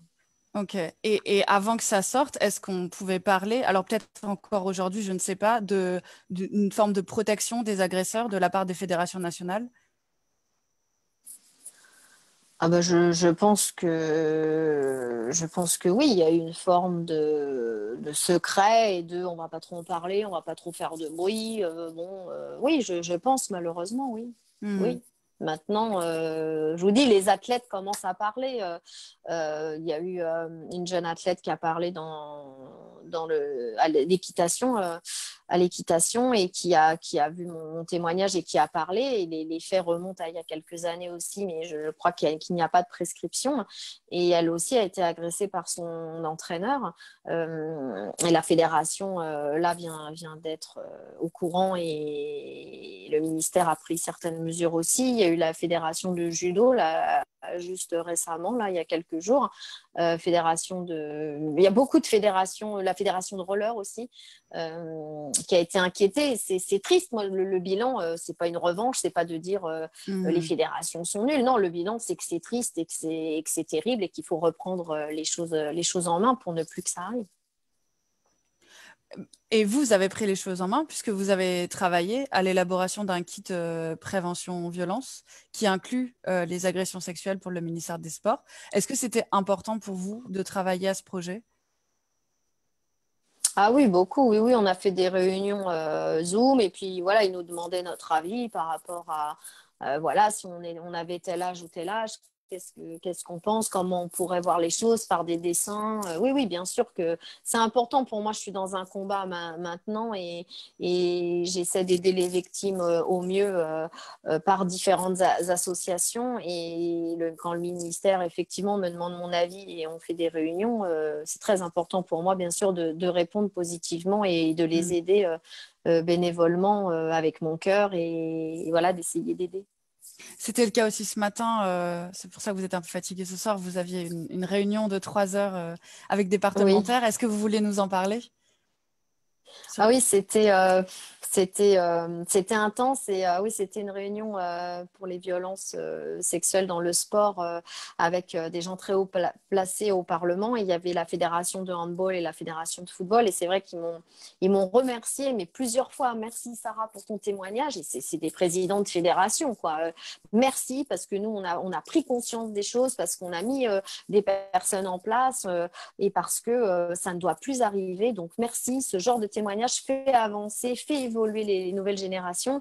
Ok. Et avant que ça sorte, est-ce qu'on pouvait parler, alors peut-être encore aujourd'hui, je ne sais pas, d'une forme de protection des agresseurs de la part des fédérations nationales? Ah bah je pense que oui, il y a une forme de secret et on va pas trop en parler, on va pas trop faire de bruit. Oui, je pense malheureusement, oui. Oui. Maintenant, je vous dis, les athlètes commencent à parler. Il y a eu une jeune athlète qui a parlé à l'équitation et qui a vu mon témoignage et qui a parlé. Et les faits remontent à il y a quelques années aussi, mais je crois qu'il n'y a pas de prescription. Et elle aussi a été agressée par son entraîneur. Et la fédération, là, vient d'être au courant et le ministère a pris certaines mesures aussi. Il y a eu la fédération de judo, là, juste récemment, là, il y a quelques jours. Il y a beaucoup de fédérations, la fédération de roller aussi, qui a été inquiétée. C'est triste, moi, le bilan, c'est pas une revanche, c'est pas de dire les fédérations sont nulles. Non, le bilan, c'est que c'est triste et que c'est terrible et qu'il faut reprendre les choses en main pour ne plus que ça arrive. Et vous avez pris les choses en main puisque vous avez travaillé à l'élaboration d'un kit prévention violence qui inclut les agressions sexuelles pour le ministère des Sports. Est-ce que c'était important pour vous de travailler à ce projet? Ah oui, beaucoup. Oui, on a fait des réunions Zoom et puis voilà, ils nous demandaient notre avis par rapport à voilà, si on avait tel âge ou tel âge, qu'est-ce qu'on pense, comment on pourrait voir les choses par des dessins. Oui, bien sûr que c'est important pour moi. Je suis dans un combat maintenant et j'essaie d'aider les victimes au mieux par différentes associations. Et quand le ministère, effectivement, me demande mon avis et on fait des réunions, c'est très important pour moi, bien sûr, de répondre positivement et de les aider bénévolement avec mon cœur et voilà, d'essayer d'aider. C'était le cas aussi ce matin. C'est pour ça que vous êtes un peu fatigué ce soir. Vous aviez une réunion de 3 heures avec des parlementaires. Oui. Est-ce que vous voulez nous en parler? Ah oui, c'était intense et oui, c'était une réunion pour les violences sexuelles dans le sport avec des gens très haut placés au Parlement. Et il y avait la fédération de handball et la fédération de football. Et c'est vrai qu'ils m'ont remercié, mais plusieurs fois. Merci Sarah pour ton témoignage. Et c'est des présidents de fédération, quoi. Merci parce que nous, on a pris conscience des choses, parce qu'on a mis des personnes en place et parce que ça ne doit plus arriver. Donc merci, ce genre de témoignage fait avancer, fait évoluer les nouvelles générations.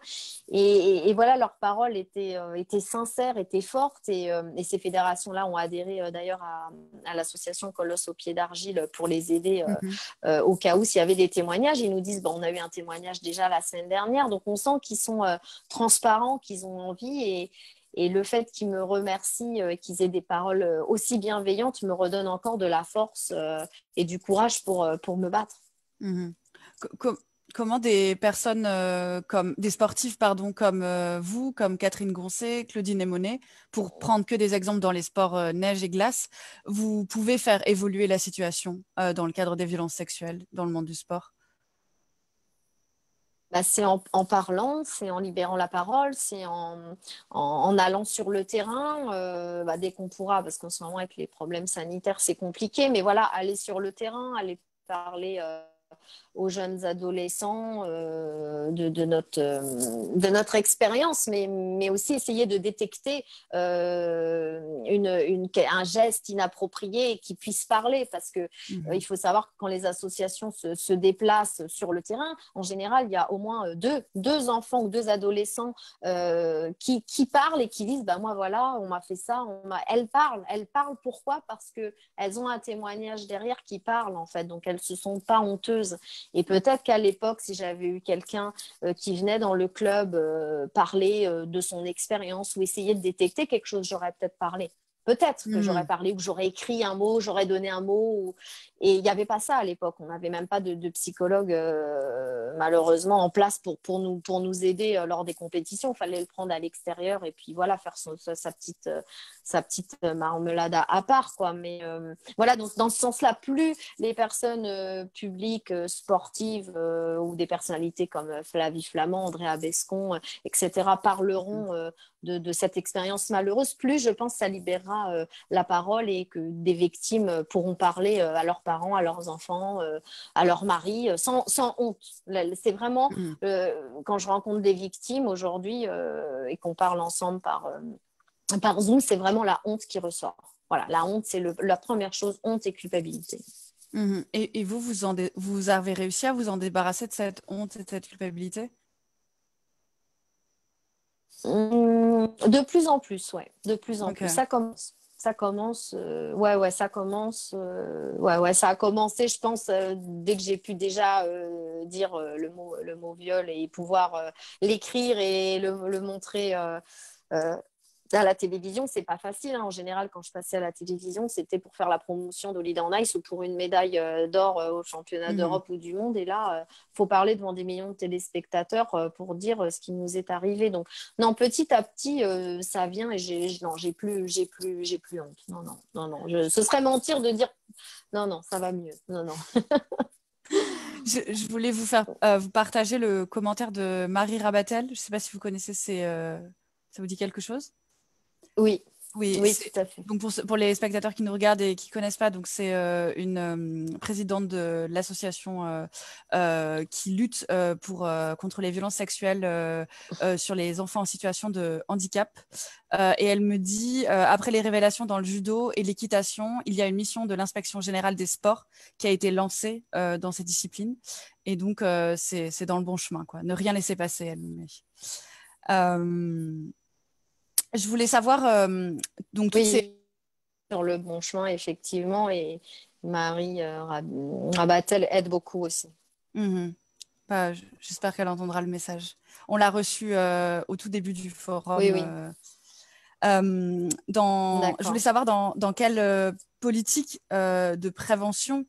Et voilà, leurs paroles étaient sincères, étaient fortes. Et ces fédérations-là ont adhéré d'ailleurs à l'association Colosse au pied d'argile pour les aider au cas où s'il y avait des témoignages. Ils nous disent, on a eu un témoignage déjà la semaine dernière. Donc on sent qu'ils sont transparents, qu'ils ont envie. Et le fait qu'ils me remercient, qu'ils aient des paroles aussi bienveillantes, me redonne encore de la force et du courage pour me battre. Comment des personnes comme des sportifs pardon comme vous, comme Catherine Goncet, Claudine Emonet, pour prendre que des exemples dans les sports neige et glace, vous pouvez faire évoluer la situation dans le cadre des violences sexuelles dans le monde du sport? C'est en parlant, c'est en libérant la parole, c'est en allant sur le terrain dès qu'on pourra, parce qu'en ce moment avec les problèmes sanitaires c'est compliqué, mais voilà, aller sur le terrain, aller parler aux jeunes adolescents de notre expérience, mais aussi essayer de détecter un geste inapproprié et qui puisse parler, parce que il faut savoir que quand les associations se déplacent sur le terrain, en général, il y a au moins deux enfants ou deux adolescents qui parlent et qui disent moi voilà, on m'a fait ça, elles parlent pourquoi? Parce qu'elles ont un témoignage derrière qui parle en fait, donc elles ne se sont pas honteuses. Et peut-être qu'à l'époque, si j'avais eu quelqu'un qui venait dans le club parler de son expérience ou essayer de détecter quelque chose, j'aurais peut-être parlé. Peut-être que j'aurais parlé ou que j'aurais écrit un mot, j'aurais donné un mot. Et il n'y avait pas ça à l'époque. On n'avait même pas de psychologue, malheureusement, en place pour nous aider lors des compétitions. Il fallait le prendre à l'extérieur et puis voilà, faire sa petite marmelade à part, quoi. Mais voilà, donc dans ce sens-là, plus les personnes publiques, sportives ou des personnalités comme Flavie Flament, Andrea Bescon, etc., parleront de cette expérience malheureuse, plus je pense que ça libérera la parole et que des victimes pourront parler à leurs parents, à leurs enfants, à leur mari, sans honte. C'est vraiment, quand je rencontre des victimes aujourd'hui et qu'on parle ensemble par Zoom, c'est vraiment la honte qui ressort. Voilà, la honte, c'est la première chose, honte et culpabilité. Et vous avez réussi à vous en débarrasser de cette honte et de cette culpabilité? De plus en plus, ouais. De plus en plus. Ça commence. Ça a commencé, je pense, dès que j'ai pu déjà dire le mot viol et pouvoir l'écrire et le montrer à la télévision. C'est pas facile, hein. En général, quand je passais à la télévision, c'était pour faire la promotion d'Holiday on Ice ou pour une médaille d'or au championnat d'Europe ou du monde. Et là, faut parler devant des millions de téléspectateurs pour dire ce qui nous est arrivé. Donc, non, petit à petit, ça vient et j'ai plus honte. Non. Ce serait mentir de dire non, ça va mieux. Non. Je voulais vous partager le commentaire de Marie Rabatel. Je ne sais pas si vous connaissez, ça vous dit quelque chose? Oui, tout à fait. Donc pour les spectateurs qui nous regardent et qui ne connaissent pas, donc c'est une présidente de l'association qui lutte contre les violences sexuelles sur les enfants en situation de handicap. Et elle me dit, après les révélations dans le judo et l'équitation, il y a une mission de l'inspection générale des sports qui a été lancée dans ces disciplines. Et donc, c'est dans le bon chemin, quoi. Ne rien laisser passer, elle me dit. Je voulais savoir, donc toutes ces... sur le bon chemin, effectivement, et Marie Rabatel aide beaucoup aussi. J'espère qu'elle entendra le message. On l'a reçue au tout début du forum. Oui. Je voulais savoir dans quelle politique de prévention,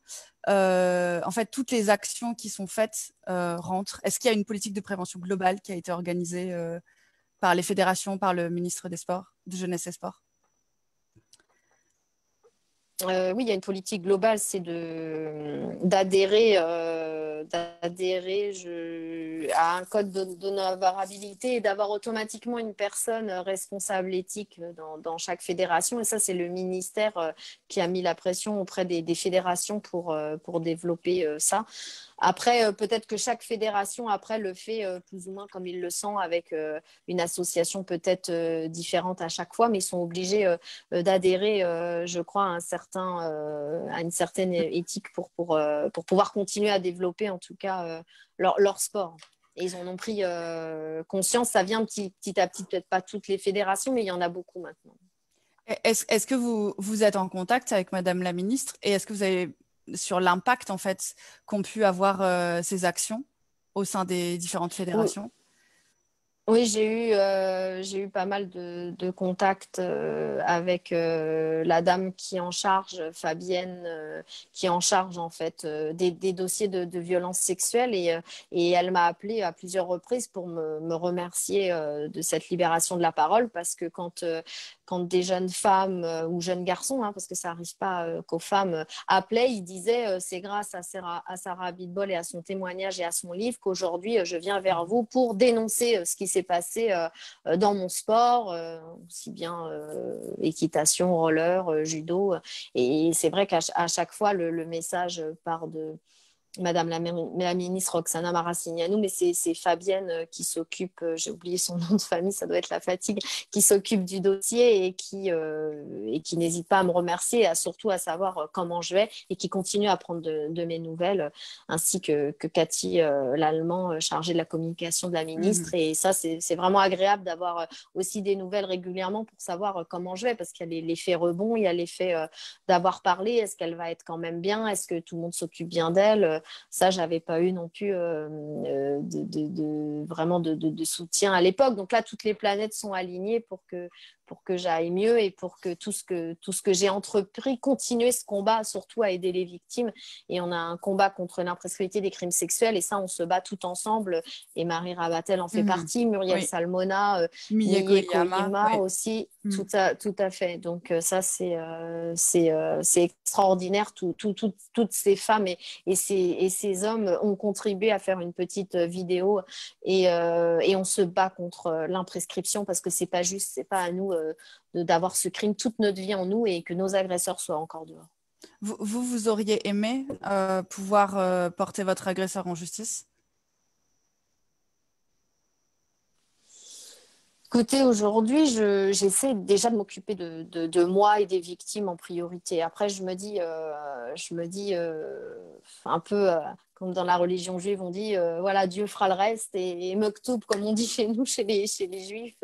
en fait, toutes les actions qui sont faites rentrent. Est-ce qu'il y a une politique de prévention globale qui a été organisée par les fédérations, par le ministre des Sports, de Jeunesse et Sport? Oui, il y a une politique globale, c'est d'adhérer à un code d'honorabilité et d'avoir automatiquement une personne responsable éthique dans chaque fédération. Et ça, c'est le ministère qui a mis la pression auprès des fédérations pour développer ça. Après, peut-être que chaque fédération après le fait plus ou moins comme il le sent, avec une association peut-être différente à chaque fois, mais ils sont obligés d'adhérer, je crois, à une certaine éthique pour pouvoir continuer à développer en tout cas leur sport. Et ils en ont pris conscience. Ça vient petit à petit, peut-être pas toutes les fédérations, mais il y en a beaucoup maintenant. Est-ce que vous êtes en contact avec Madame la ministre et est-ce que vous avez sur l'impact en fait qu'ont pu avoir ces actions au sein des différentes fédérations? Oui, j'ai eu pas mal de contacts avec la dame qui est en charge, Fabienne, qui est en charge en fait des dossiers de violences sexuelles et elle m'a appelée à plusieurs reprises pour me remercier de cette libération de la parole, parce que quand des jeunes femmes ou jeunes garçons, parce que ça n'arrive pas qu'aux femmes, appelaient, ils disaient c'est grâce à Sarah Abitbol et à son témoignage et à son livre qu'aujourd'hui je viens vers vous pour dénoncer ce qui s'est passé dans mon sport, aussi bien équitation, roller, judo. Et c'est vrai qu'à chaque fois, le message part Madame la ministre Roxana Maracineanu, mais c'est Fabienne qui s'occupe, j'ai oublié son nom de famille, ça doit être la fatigue, qui s'occupe du dossier et qui n'hésite pas à me remercier, surtout à savoir comment je vais, et qui continue à prendre de mes nouvelles, ainsi que Cathy Lallemand, chargée de la communication de la ministre. Et ça, c'est vraiment agréable d'avoir aussi des nouvelles régulièrement pour savoir comment je vais, parce qu'il y a l'effet rebond, il y a l'effet d'avoir parlé, est-ce qu'elle va être quand même bien, est-ce que tout le monde s'occupe bien d'elle. Ça, j'avais pas eu non plus vraiment de soutien à l'époque. Donc là, toutes les planètes sont alignées pour que j'aille mieux et pour que tout ce que j'ai entrepris, continuer ce combat, surtout à aider les victimes. Et on a un combat contre l'imprescriptibilité des crimes sexuels, et ça, on se bat tout ensemble. Et Marie Rabatel en fait partie, Muriel Salmona, Miye Koyima aussi, tout à fait. Donc ça, c'est extraordinaire. Toutes ces femmes et ces hommes ont contribué à faire une petite vidéo, et on se bat contre l'imprescription, parce que c'est pas juste, c'est pas à nous d'avoir ce crime toute notre vie en nous, et que nos agresseurs soient encore dehors. Vous auriez aimé pouvoir porter votre agresseur en justice? Écoutez, aujourd'hui, j'essaie déjà de m'occuper de moi et des victimes en priorité. Après, je me dis un peu comme dans la religion juive, on dit voilà, Dieu fera le reste, et Mektoub, comme on dit chez nous, chez les juifs.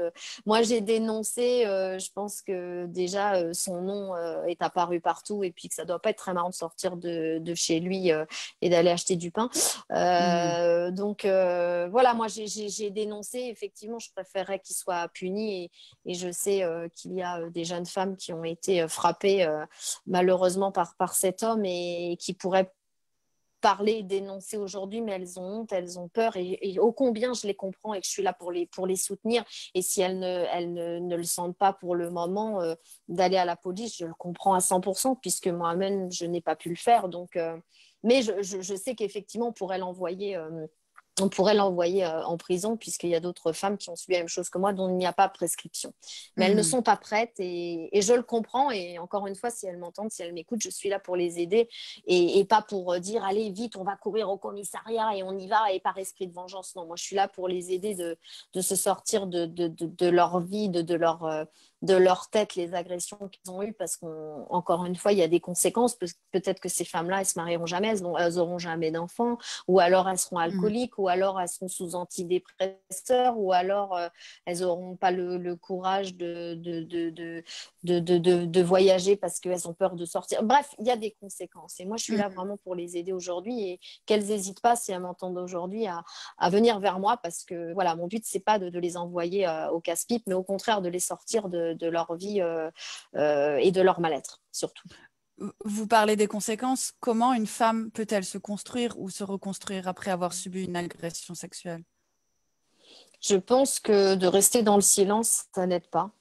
Moi, j'ai dénoncé, je pense que déjà son nom est apparu partout, et puis que ça doit pas être très marrant de sortir de chez lui et d'aller acheter du pain. Donc voilà, moi j'ai dénoncé. Effectivement, je préférerais qu'il soit puni, et je sais qu'il y a des jeunes femmes qui ont été frappées malheureusement par cet homme, et qui pourraient parler et dénoncer aujourd'hui, mais elles ont honte, elles ont peur, et ô combien je les comprends, et que je suis là pour les soutenir. Et si elles ne le sentent pas pour le moment, d'aller à la police, je le comprends à 100%, puisque moi-même, je n'ai pas pu le faire. Donc, mais je sais qu'effectivement, on pourrait l'envoyer en prison, puisqu'il y a d'autres femmes qui ont subi la même chose que moi, dont il n'y a pas prescription. Mais elles ne sont pas prêtes, et je le comprends. Et encore une fois, si elles m'entendent, si elles m'écoutent, je suis là pour les aider, et pas pour dire « Allez, vite, on va courir au commissariat et on y va », et par esprit de vengeance. Non, moi, je suis là pour les aider de se sortir de leur vie, de leur tête, les agressions qu'ils ont eues, parce qu'encore une fois, il y a des conséquences. Peut-être que ces femmes-là, elles se marieront jamais, elles auront jamais d'enfants, ou alors elles seront alcooliques, ou alors elles seront sous antidépresseurs, ou alors elles n'auront pas le courage de voyager parce qu'elles ont peur de sortir. Bref, il y a des conséquences. Et moi, je suis là vraiment pour les aider aujourd'hui, et qu'elles n'hésitent pas, si elles m'entendent aujourd'hui, à venir vers moi, parce que voilà, mon but, c'est pas de les envoyer au casse-pipe, mais au contraire de les sortir de leur vie et de leur mal-être, surtout. Vous parlez des conséquences. Comment une femme peut-elle se construire ou se reconstruire après avoir subi une agression sexuelle? Je pense que de rester dans le silence, ça n'aide pas.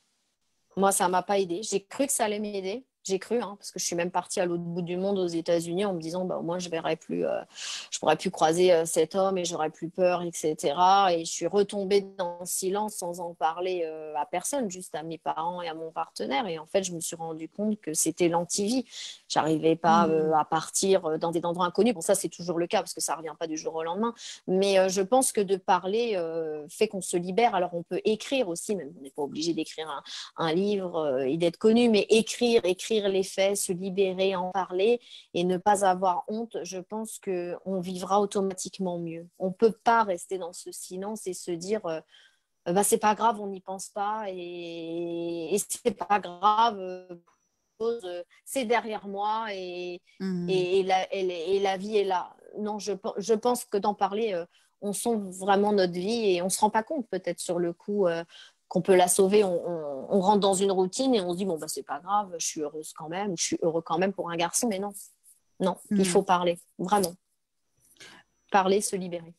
Moi, ça ne m'a pas aidé. J'ai cru que ça allait m'aider. J'ai cru, parce que je suis même partie à l'autre bout du monde, aux États-Unis, en me disant au moins je pourrais plus croiser cet homme, et j'aurais plus peur, etc. Et je suis retombée dans le silence sans en parler à personne, juste à mes parents et à mon partenaire. Et en fait, je me suis rendu compte que c'était l'antivie. J'arrivais pas à partir dans des endroits inconnus. Bon, ça, c'est toujours le cas, parce que ça revient pas du jour au lendemain. Mais je pense que de parler fait qu'on se libère. Alors, on peut écrire aussi, même on n'est pas obligé d'écrire un livre et d'être connu, mais écrire les faits, se libérer, en parler, et ne pas avoir honte, je pense qu'on vivra automatiquement mieux. On ne peut pas rester dans ce silence et se dire c'est pas grave, on n'y pense pas, et c'est pas grave, c'est derrière moi, et la vie est là. Non, je pense que d'en parler, on sauve vraiment notre vie, et on ne se rend pas compte peut-être sur le coup qu'on peut la sauver. On rentre dans une routine, et on se dit c'est pas grave, je suis heureuse quand même, je suis heureux quand même pour un garçon. Mais non, il faut parler, vraiment. Parler, se libérer.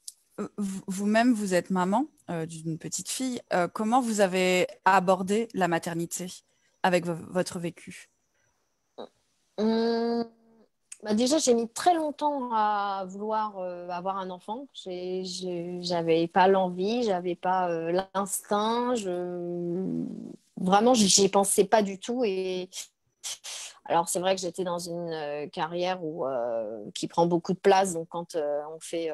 Vous-même, vous êtes maman d'une petite fille. Comment vous avez abordé la maternité avec votre vécu? Déjà, j'ai mis très longtemps à vouloir avoir un enfant. J'avais pas l'envie, j'avais pas l'instinct. Vraiment, j'y pensais pas du tout. Et Alors, c'est vrai que j'étais dans une carrière qui prend beaucoup de place. Donc, quand on fait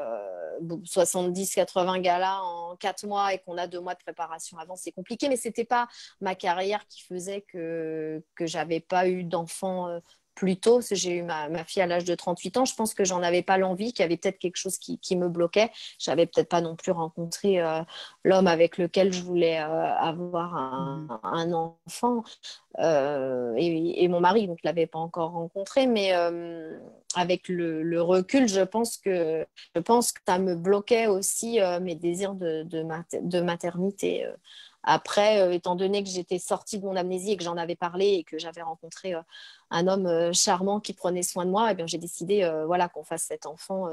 70-80 galas en 4 mois et qu'on a 2 mois de préparation avant, c'est compliqué. Mais ce n'était pas ma carrière qui faisait que je n'avais pas eu d'enfant plus tôt. Parce que j'ai eu ma fille à l'âge de 38 ans. Je pense que j'en avais pas l'envie, qu'il y avait peut-être quelque chose qui me bloquait. Je n'avais peut-être pas non plus rencontré l'homme avec lequel je voulais avoir un enfant. Et mon mari, donc, je ne l'avais pas encore rencontré, mais avec le recul, je pense que ça me bloquait aussi mes désirs de maternité. Après, étant donné que j'étais sortie de mon amnésie et que j'en avais parlé et que j'avais rencontré un homme charmant qui prenait soin de moi, eh bien, j'ai décidé voilà, qu'on fasse cet enfant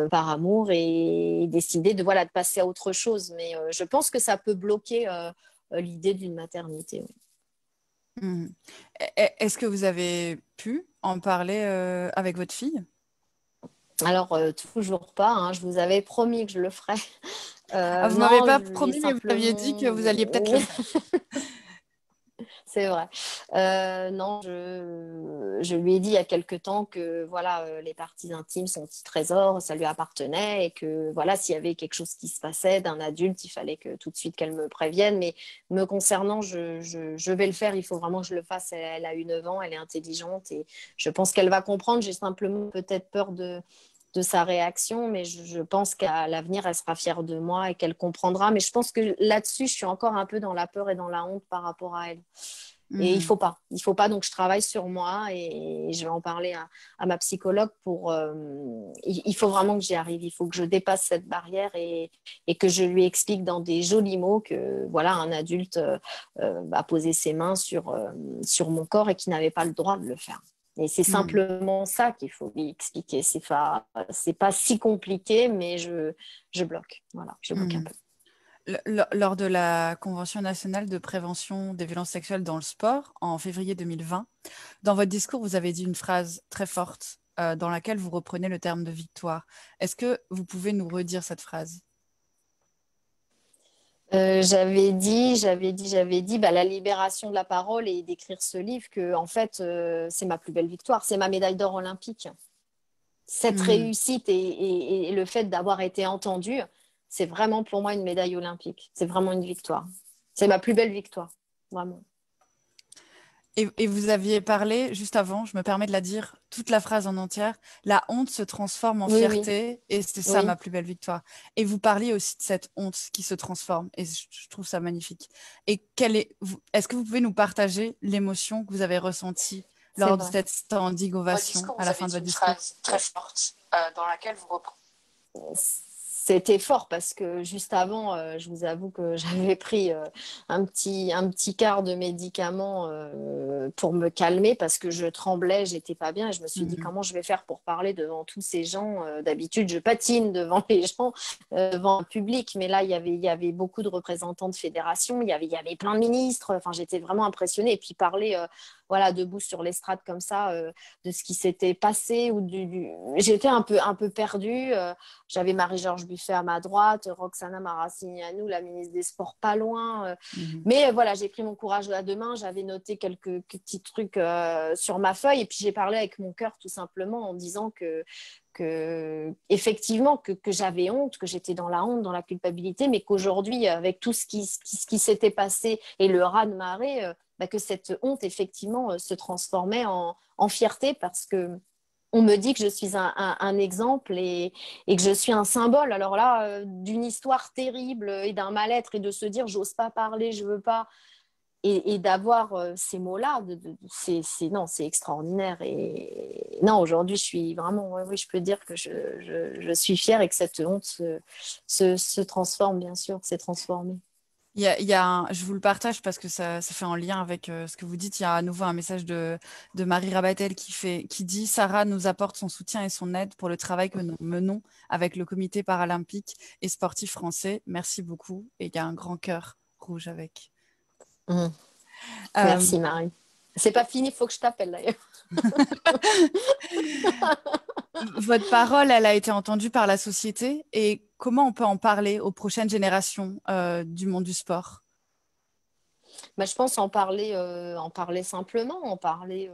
par amour et décidé de passer à autre chose. Mais je pense que ça peut bloquer l'idée d'une maternité. Oui. Est-ce que vous avez pu en parler avec votre fille? Alors, toujours pas. Hein. Je vous avais promis que je le ferais. Ah, vous Non, m'avez pas je lui ai promis, mais vous m'aviez dit que vous alliez peut-être le faire. C'est vrai. Non, je lui ai dit il y a quelque temps que voilà, les parties intimes, son petit trésor, ça lui appartenait et que voilà, s'il y avait quelque chose qui se passait d'un adulte, il fallait que tout de suite qu'elle me prévienne. Mais me concernant, je vais le faire. Il faut vraiment que je le fasse. Elle a eu 9 ans, elle est intelligente et je pense qu'elle va comprendre. J'ai simplement peut-être peur de sa réaction, mais je pense qu'à l'avenir, elle sera fière de moi et qu'elle comprendra. Mais je pense que là-dessus, je suis encore un peu dans la peur et dans la honte par rapport à elle. Et il faut pas. Donc, je travaille sur moi et je vais en parler à ma psychologue il faut vraiment que j'y arrive. Il faut que je dépasse cette barrière et que je lui explique dans des jolis mots que voilà, un adulte a posé ses mains sur mon corps et qui n'avait pas le droit de le faire. Et c'est simplement ça qu'il faut lui expliquer. C'est pas si compliqué, mais je bloque. Voilà, je bloque un peu. Lors de la Convention nationale de prévention des violences sexuelles dans le sport, en février 2020, dans votre discours, vous avez dit une phrase très forte dans laquelle vous reprenez le terme de victoire. Est-ce que vous pouvez nous redire cette phrase? J'avais dit la libération de la parole et d'écrire ce livre que en fait c'est ma plus belle victoire, c'est ma médaille d'or olympique. Cette réussite et le fait d'avoir été entendue, c'est vraiment pour moi une médaille olympique. C'est vraiment une victoire. C'est ma plus belle victoire, vraiment. Et vous aviez parlé, juste avant, je me permets de la dire, toute la phrase en entière, la honte se transforme en fierté et c'est ça ma plus belle victoire. Et vous parliez aussi de cette honte qui se transforme et je trouve ça magnifique. Et est-ce que vous pouvez nous partager l'émotion que vous avez ressentie lors de cette standing ovation à la fin de votre discours? Une phrase très forte dans laquelle vous reprenez. C'était fort parce que juste avant, je vous avoue que j'avais pris un petit quart de médicaments pour me calmer parce que je tremblais, j'étais pas bien et je me suis dit comment je vais faire pour parler devant tous ces gens. D'habitude, je patine devant les gens, devant le public, mais là, il y avait beaucoup de représentants de fédérations, il y avait plein de ministres. Enfin, j'étais vraiment impressionnée et puis parler voilà, debout sur l'estrade comme ça, de ce qui s'était passé. J'étais un peu perdue. J'avais Marie-Georges Buffet à ma droite, Roxana Maracineanu, la ministre des Sports, pas loin. Mais voilà, j'ai pris mon courage à deux mains. J'avais noté quelques petits trucs sur ma feuille et puis j'ai parlé avec mon cœur tout simplement en disant effectivement que j'avais honte, que j'étais dans la honte, dans la culpabilité, mais qu'aujourd'hui, avec tout ce qui s'était passé et le raz-de-marée, que cette honte, effectivement, se transformait en fierté parce que on me dit que je suis un exemple et que je suis un symbole. Alors là, d'une histoire terrible et d'un mal-être et de se dire, j'ose pas parler, je veux pas. Et d'avoir ces mots-là, c'est extraordinaire. Et non, aujourd'hui, je suis vraiment, oui, je peux dire que je suis fière et que cette honte se transforme, bien sûr, s'est transformée. Je vous le partage parce que ça fait en lien avec ce que vous dites. Il y a à nouveau un message de Marie Rabatel qui dit « Sarah nous apporte son soutien et son aide pour le travail que nous menons avec le comité paralympique et sportif français. Merci beaucoup. » Et il y a un grand cœur rouge avec. Merci Marie. C'est pas fini, il faut que je t'appelle d'ailleurs. Votre parole, elle a été entendue par la société et comment on peut en parler aux prochaines générations du monde du sport? Bah, je pense en parler simplement, parler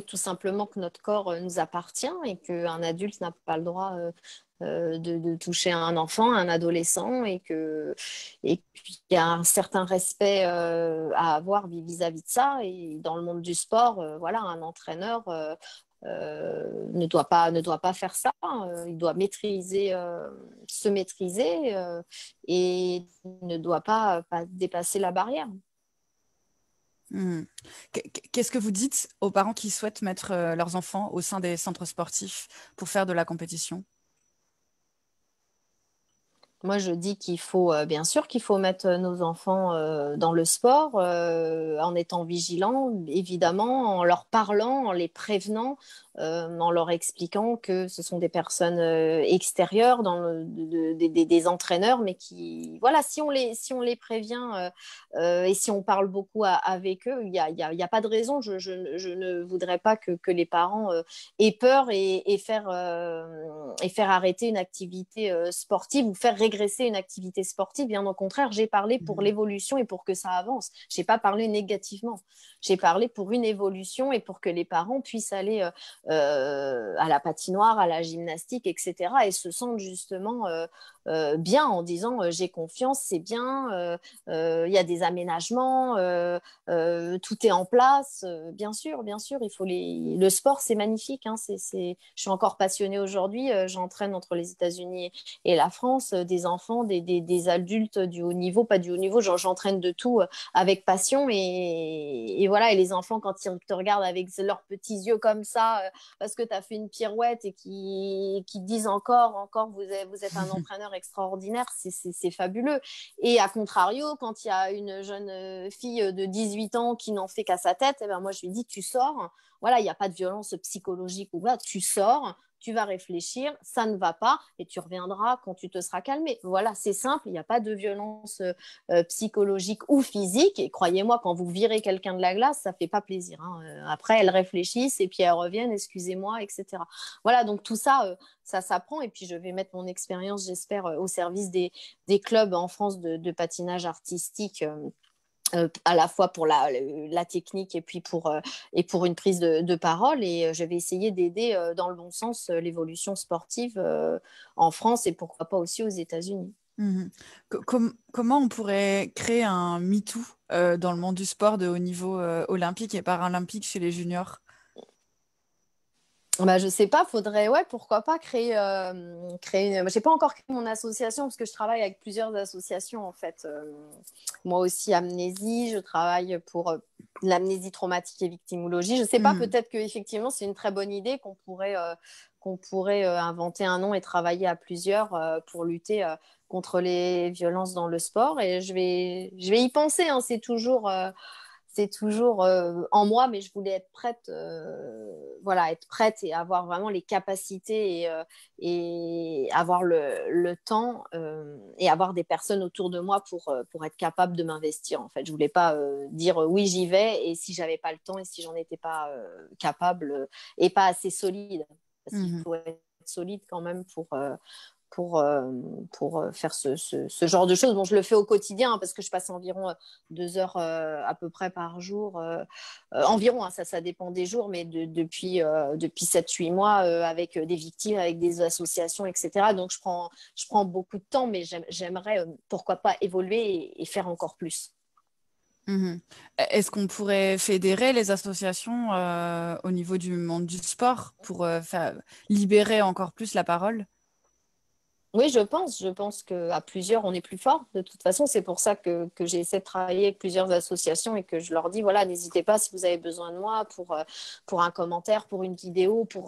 tout simplement que notre corps nous appartient et qu'un adulte n'a pas le droit de toucher un enfant, un adolescent, et qu'il y a un certain respect à avoir vis-à-vis de ça. Et dans le monde du sport, voilà, un entraîneur ne doit pas faire ça. Il doit se maîtriser et ne doit pas dépasser la barrière. Mhm. Qu'est-ce que vous dites aux parents qui souhaitent mettre leurs enfants au sein des centres sportifs pour faire de la compétition? Moi, je dis bien sûr qu'il faut mettre nos enfants dans le sport en étant vigilants, évidemment, en leur parlant, en les prévenant, en leur expliquant que ce sont des personnes extérieures des entraîneurs, mais qui, voilà, si on les prévient et si on parle beaucoup avec eux, il y a pas de raison. Je ne voudrais pas que les parents aient peur et faire arrêter une activité sportive ou faire régresser une activité sportive. Bien au contraire, j'ai parlé pour l'évolution et pour que ça avance. Je n'ai pas parlé négativement. J'ai parlé pour une évolution et pour que les parents puissent aller à la patinoire, à la gymnastique, etc. et se sentent justement bien en disant j'ai confiance, c'est bien, y a des aménagements, tout est en place. Bien sûr, le sport, c'est magnifique. Hein, je suis encore passionnée aujourd'hui. J'entraîne entre les États-Unis et la France des enfants, des adultes du haut niveau, pas du haut niveau. J'entraîne de tout avec passion et voilà. Et les enfants, quand ils te regardent avec leurs petits yeux comme ça, parce que tu as fait une pirouette et qui disent encore, vous êtes un entraîneur extraordinaire, c'est fabuleux. Et à contrario, quand il y a une jeune fille de 18 ans qui n'en fait qu'à sa tête, eh ben moi je lui dis tu sors. Voilà, il n'y a pas de violence psychologique ou quoi, tu sors, tu vas réfléchir, ça ne va pas et tu reviendras quand tu te seras calmé. Voilà, c'est simple, il n'y a pas de violence psychologique ou physique. Et croyez-moi, quand vous virez quelqu'un de la glace, ça ne fait pas plaisir. Hein. Après, elles réfléchissent et puis elles reviennent, excusez-moi, etc. Voilà, donc tout ça, ça s'apprend. Et puis je vais mettre mon expérience, j'espère, au service des clubs en France de patinage artistique. À la fois pour la technique et puis pour une prise de parole. Et je vais essayer d'aider dans le bon sens l'évolution sportive en France et pourquoi pas aussi aux États-Unis. Mhm. Comment on pourrait créer un MeToo dans le monde du sport de haut niveau olympique et paralympique chez les juniors? Bah, je sais pas, faudrait, ouais, pourquoi pas créer une. J'ai pas encore créé mon association parce que je travaille avec plusieurs associations en fait. Moi aussi, amnésie, je travaille pour l'amnésie traumatique et victimologie. Je sais pas, peut-être que effectivement c'est une très bonne idée qu'on pourrait inventer un nom et travailler à plusieurs pour lutter contre les violences dans le sport. Et je vais y penser. Hein, c'est toujours en moi, mais je voulais être prête, voilà, être prête et avoir vraiment les capacités et avoir le temps et avoir des personnes autour de moi pour être capable de m'investir. En fait, je voulais pas dire oui, j'y vais et si j'avais pas le temps et si j'en étais pas capable et pas assez solide, parce qu'il faut être solide quand même pour faire ce genre de choses. Bon, je le fais au quotidien hein, parce que je passe environ 2 heures à peu près par jour. Environ, hein, ça dépend des jours, mais depuis 7-8 mois avec des victimes, avec des associations, etc. Donc, je prends beaucoup de temps, mais j'aimerais, pourquoi pas, évoluer et faire encore plus. Est-ce qu'on pourrait fédérer les associations au niveau du monde du sport pour libérer encore plus la parole? Oui, je pense qu'à plusieurs, on est plus fort. De toute façon, c'est pour ça que j'ai essayé de travailler avec plusieurs associations et que je leur dis, voilà, n'hésitez pas si vous avez besoin de moi pour un commentaire, pour une vidéo, pour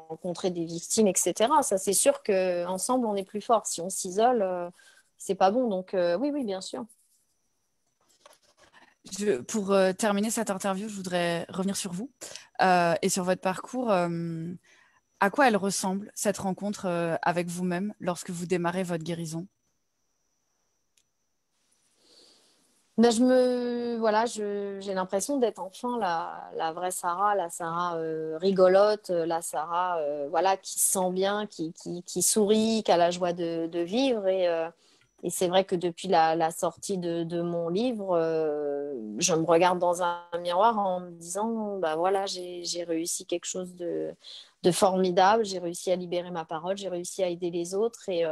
rencontrer des victimes, etc. Ça, c'est sûr qu'ensemble, on est plus fort. Si on s'isole, c'est pas bon. Donc, oui, oui, bien sûr. Pour terminer cette interview, je voudrais revenir sur vous et sur votre parcours. À quoi elle ressemble, cette rencontre avec vous-même lorsque vous démarrez votre guérison? Ben, voilà, j'ai l'impression d'être enfin la vraie Sarah, la Sarah rigolote, la Sarah voilà, qui se sent bien, qui sourit, qui a la joie de vivre. Et c'est vrai que depuis la sortie de mon livre, je me regarde dans un miroir en me disant, bah voilà, j'ai réussi quelque chose de formidable, j'ai réussi à libérer ma parole, j'ai réussi à aider les autres et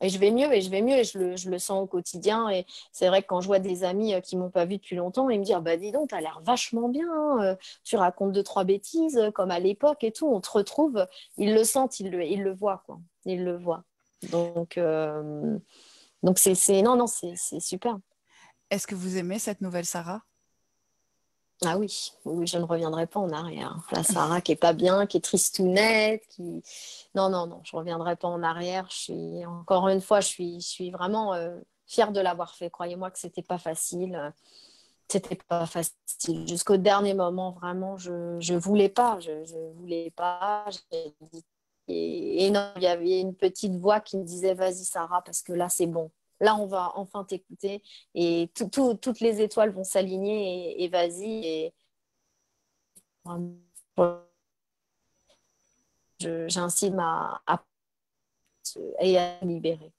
je vais mieux et je vais mieux et je le sens au quotidien. Et c'est vrai que quand je vois des amis qui m'ont pas vu depuis longtemps, ils me disent, ah bah dis donc, t'as l'air vachement bien, tu racontes deux, trois bêtises comme à l'époque et tout, on te retrouve. Ils le sentent, ils le voient, quoi. Ils le voient. Donc non, non, c'est super. Est-ce que vous aimez cette nouvelle Sarah? Ah oui, oui, je ne reviendrai pas en arrière. La Sarah qui est pas bien, qui est tristounette, qui... Non, non, non, je ne reviendrai pas en arrière. Encore une fois, je suis vraiment fière de l'avoir fait. Croyez-moi que c'était pas facile. C'était pas facile. Jusqu'au dernier moment, vraiment, je voulais pas. Je voulais pas. Et non, il y avait une petite voix qui me disait, vas-y, Sarah, parce que là, c'est bon. Là, on va enfin t'écouter et toutes les étoiles vont s'aligner et vas-y. Et j'incite à libérer.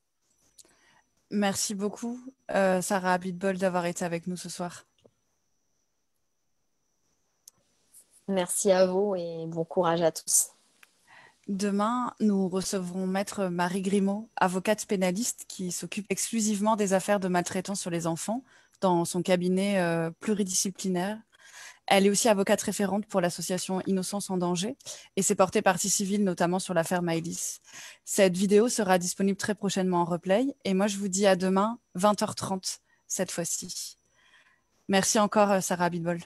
Merci beaucoup, Sarah Abitbol, d'avoir été avec nous ce soir. Merci à vous et bon courage à tous. Demain, nous recevrons Maître Marie Grimaud, avocate pénaliste qui s'occupe exclusivement des affaires de maltraitance sur les enfants dans son cabinet pluridisciplinaire. Elle est aussi avocate référente pour l'association Innocence en danger et s'est portée partie civile notamment sur l'affaire Maëlys. Cette vidéo sera disponible très prochainement en replay et moi je vous dis à demain 20h30 cette fois-ci. Merci encore Sarah Abitbol.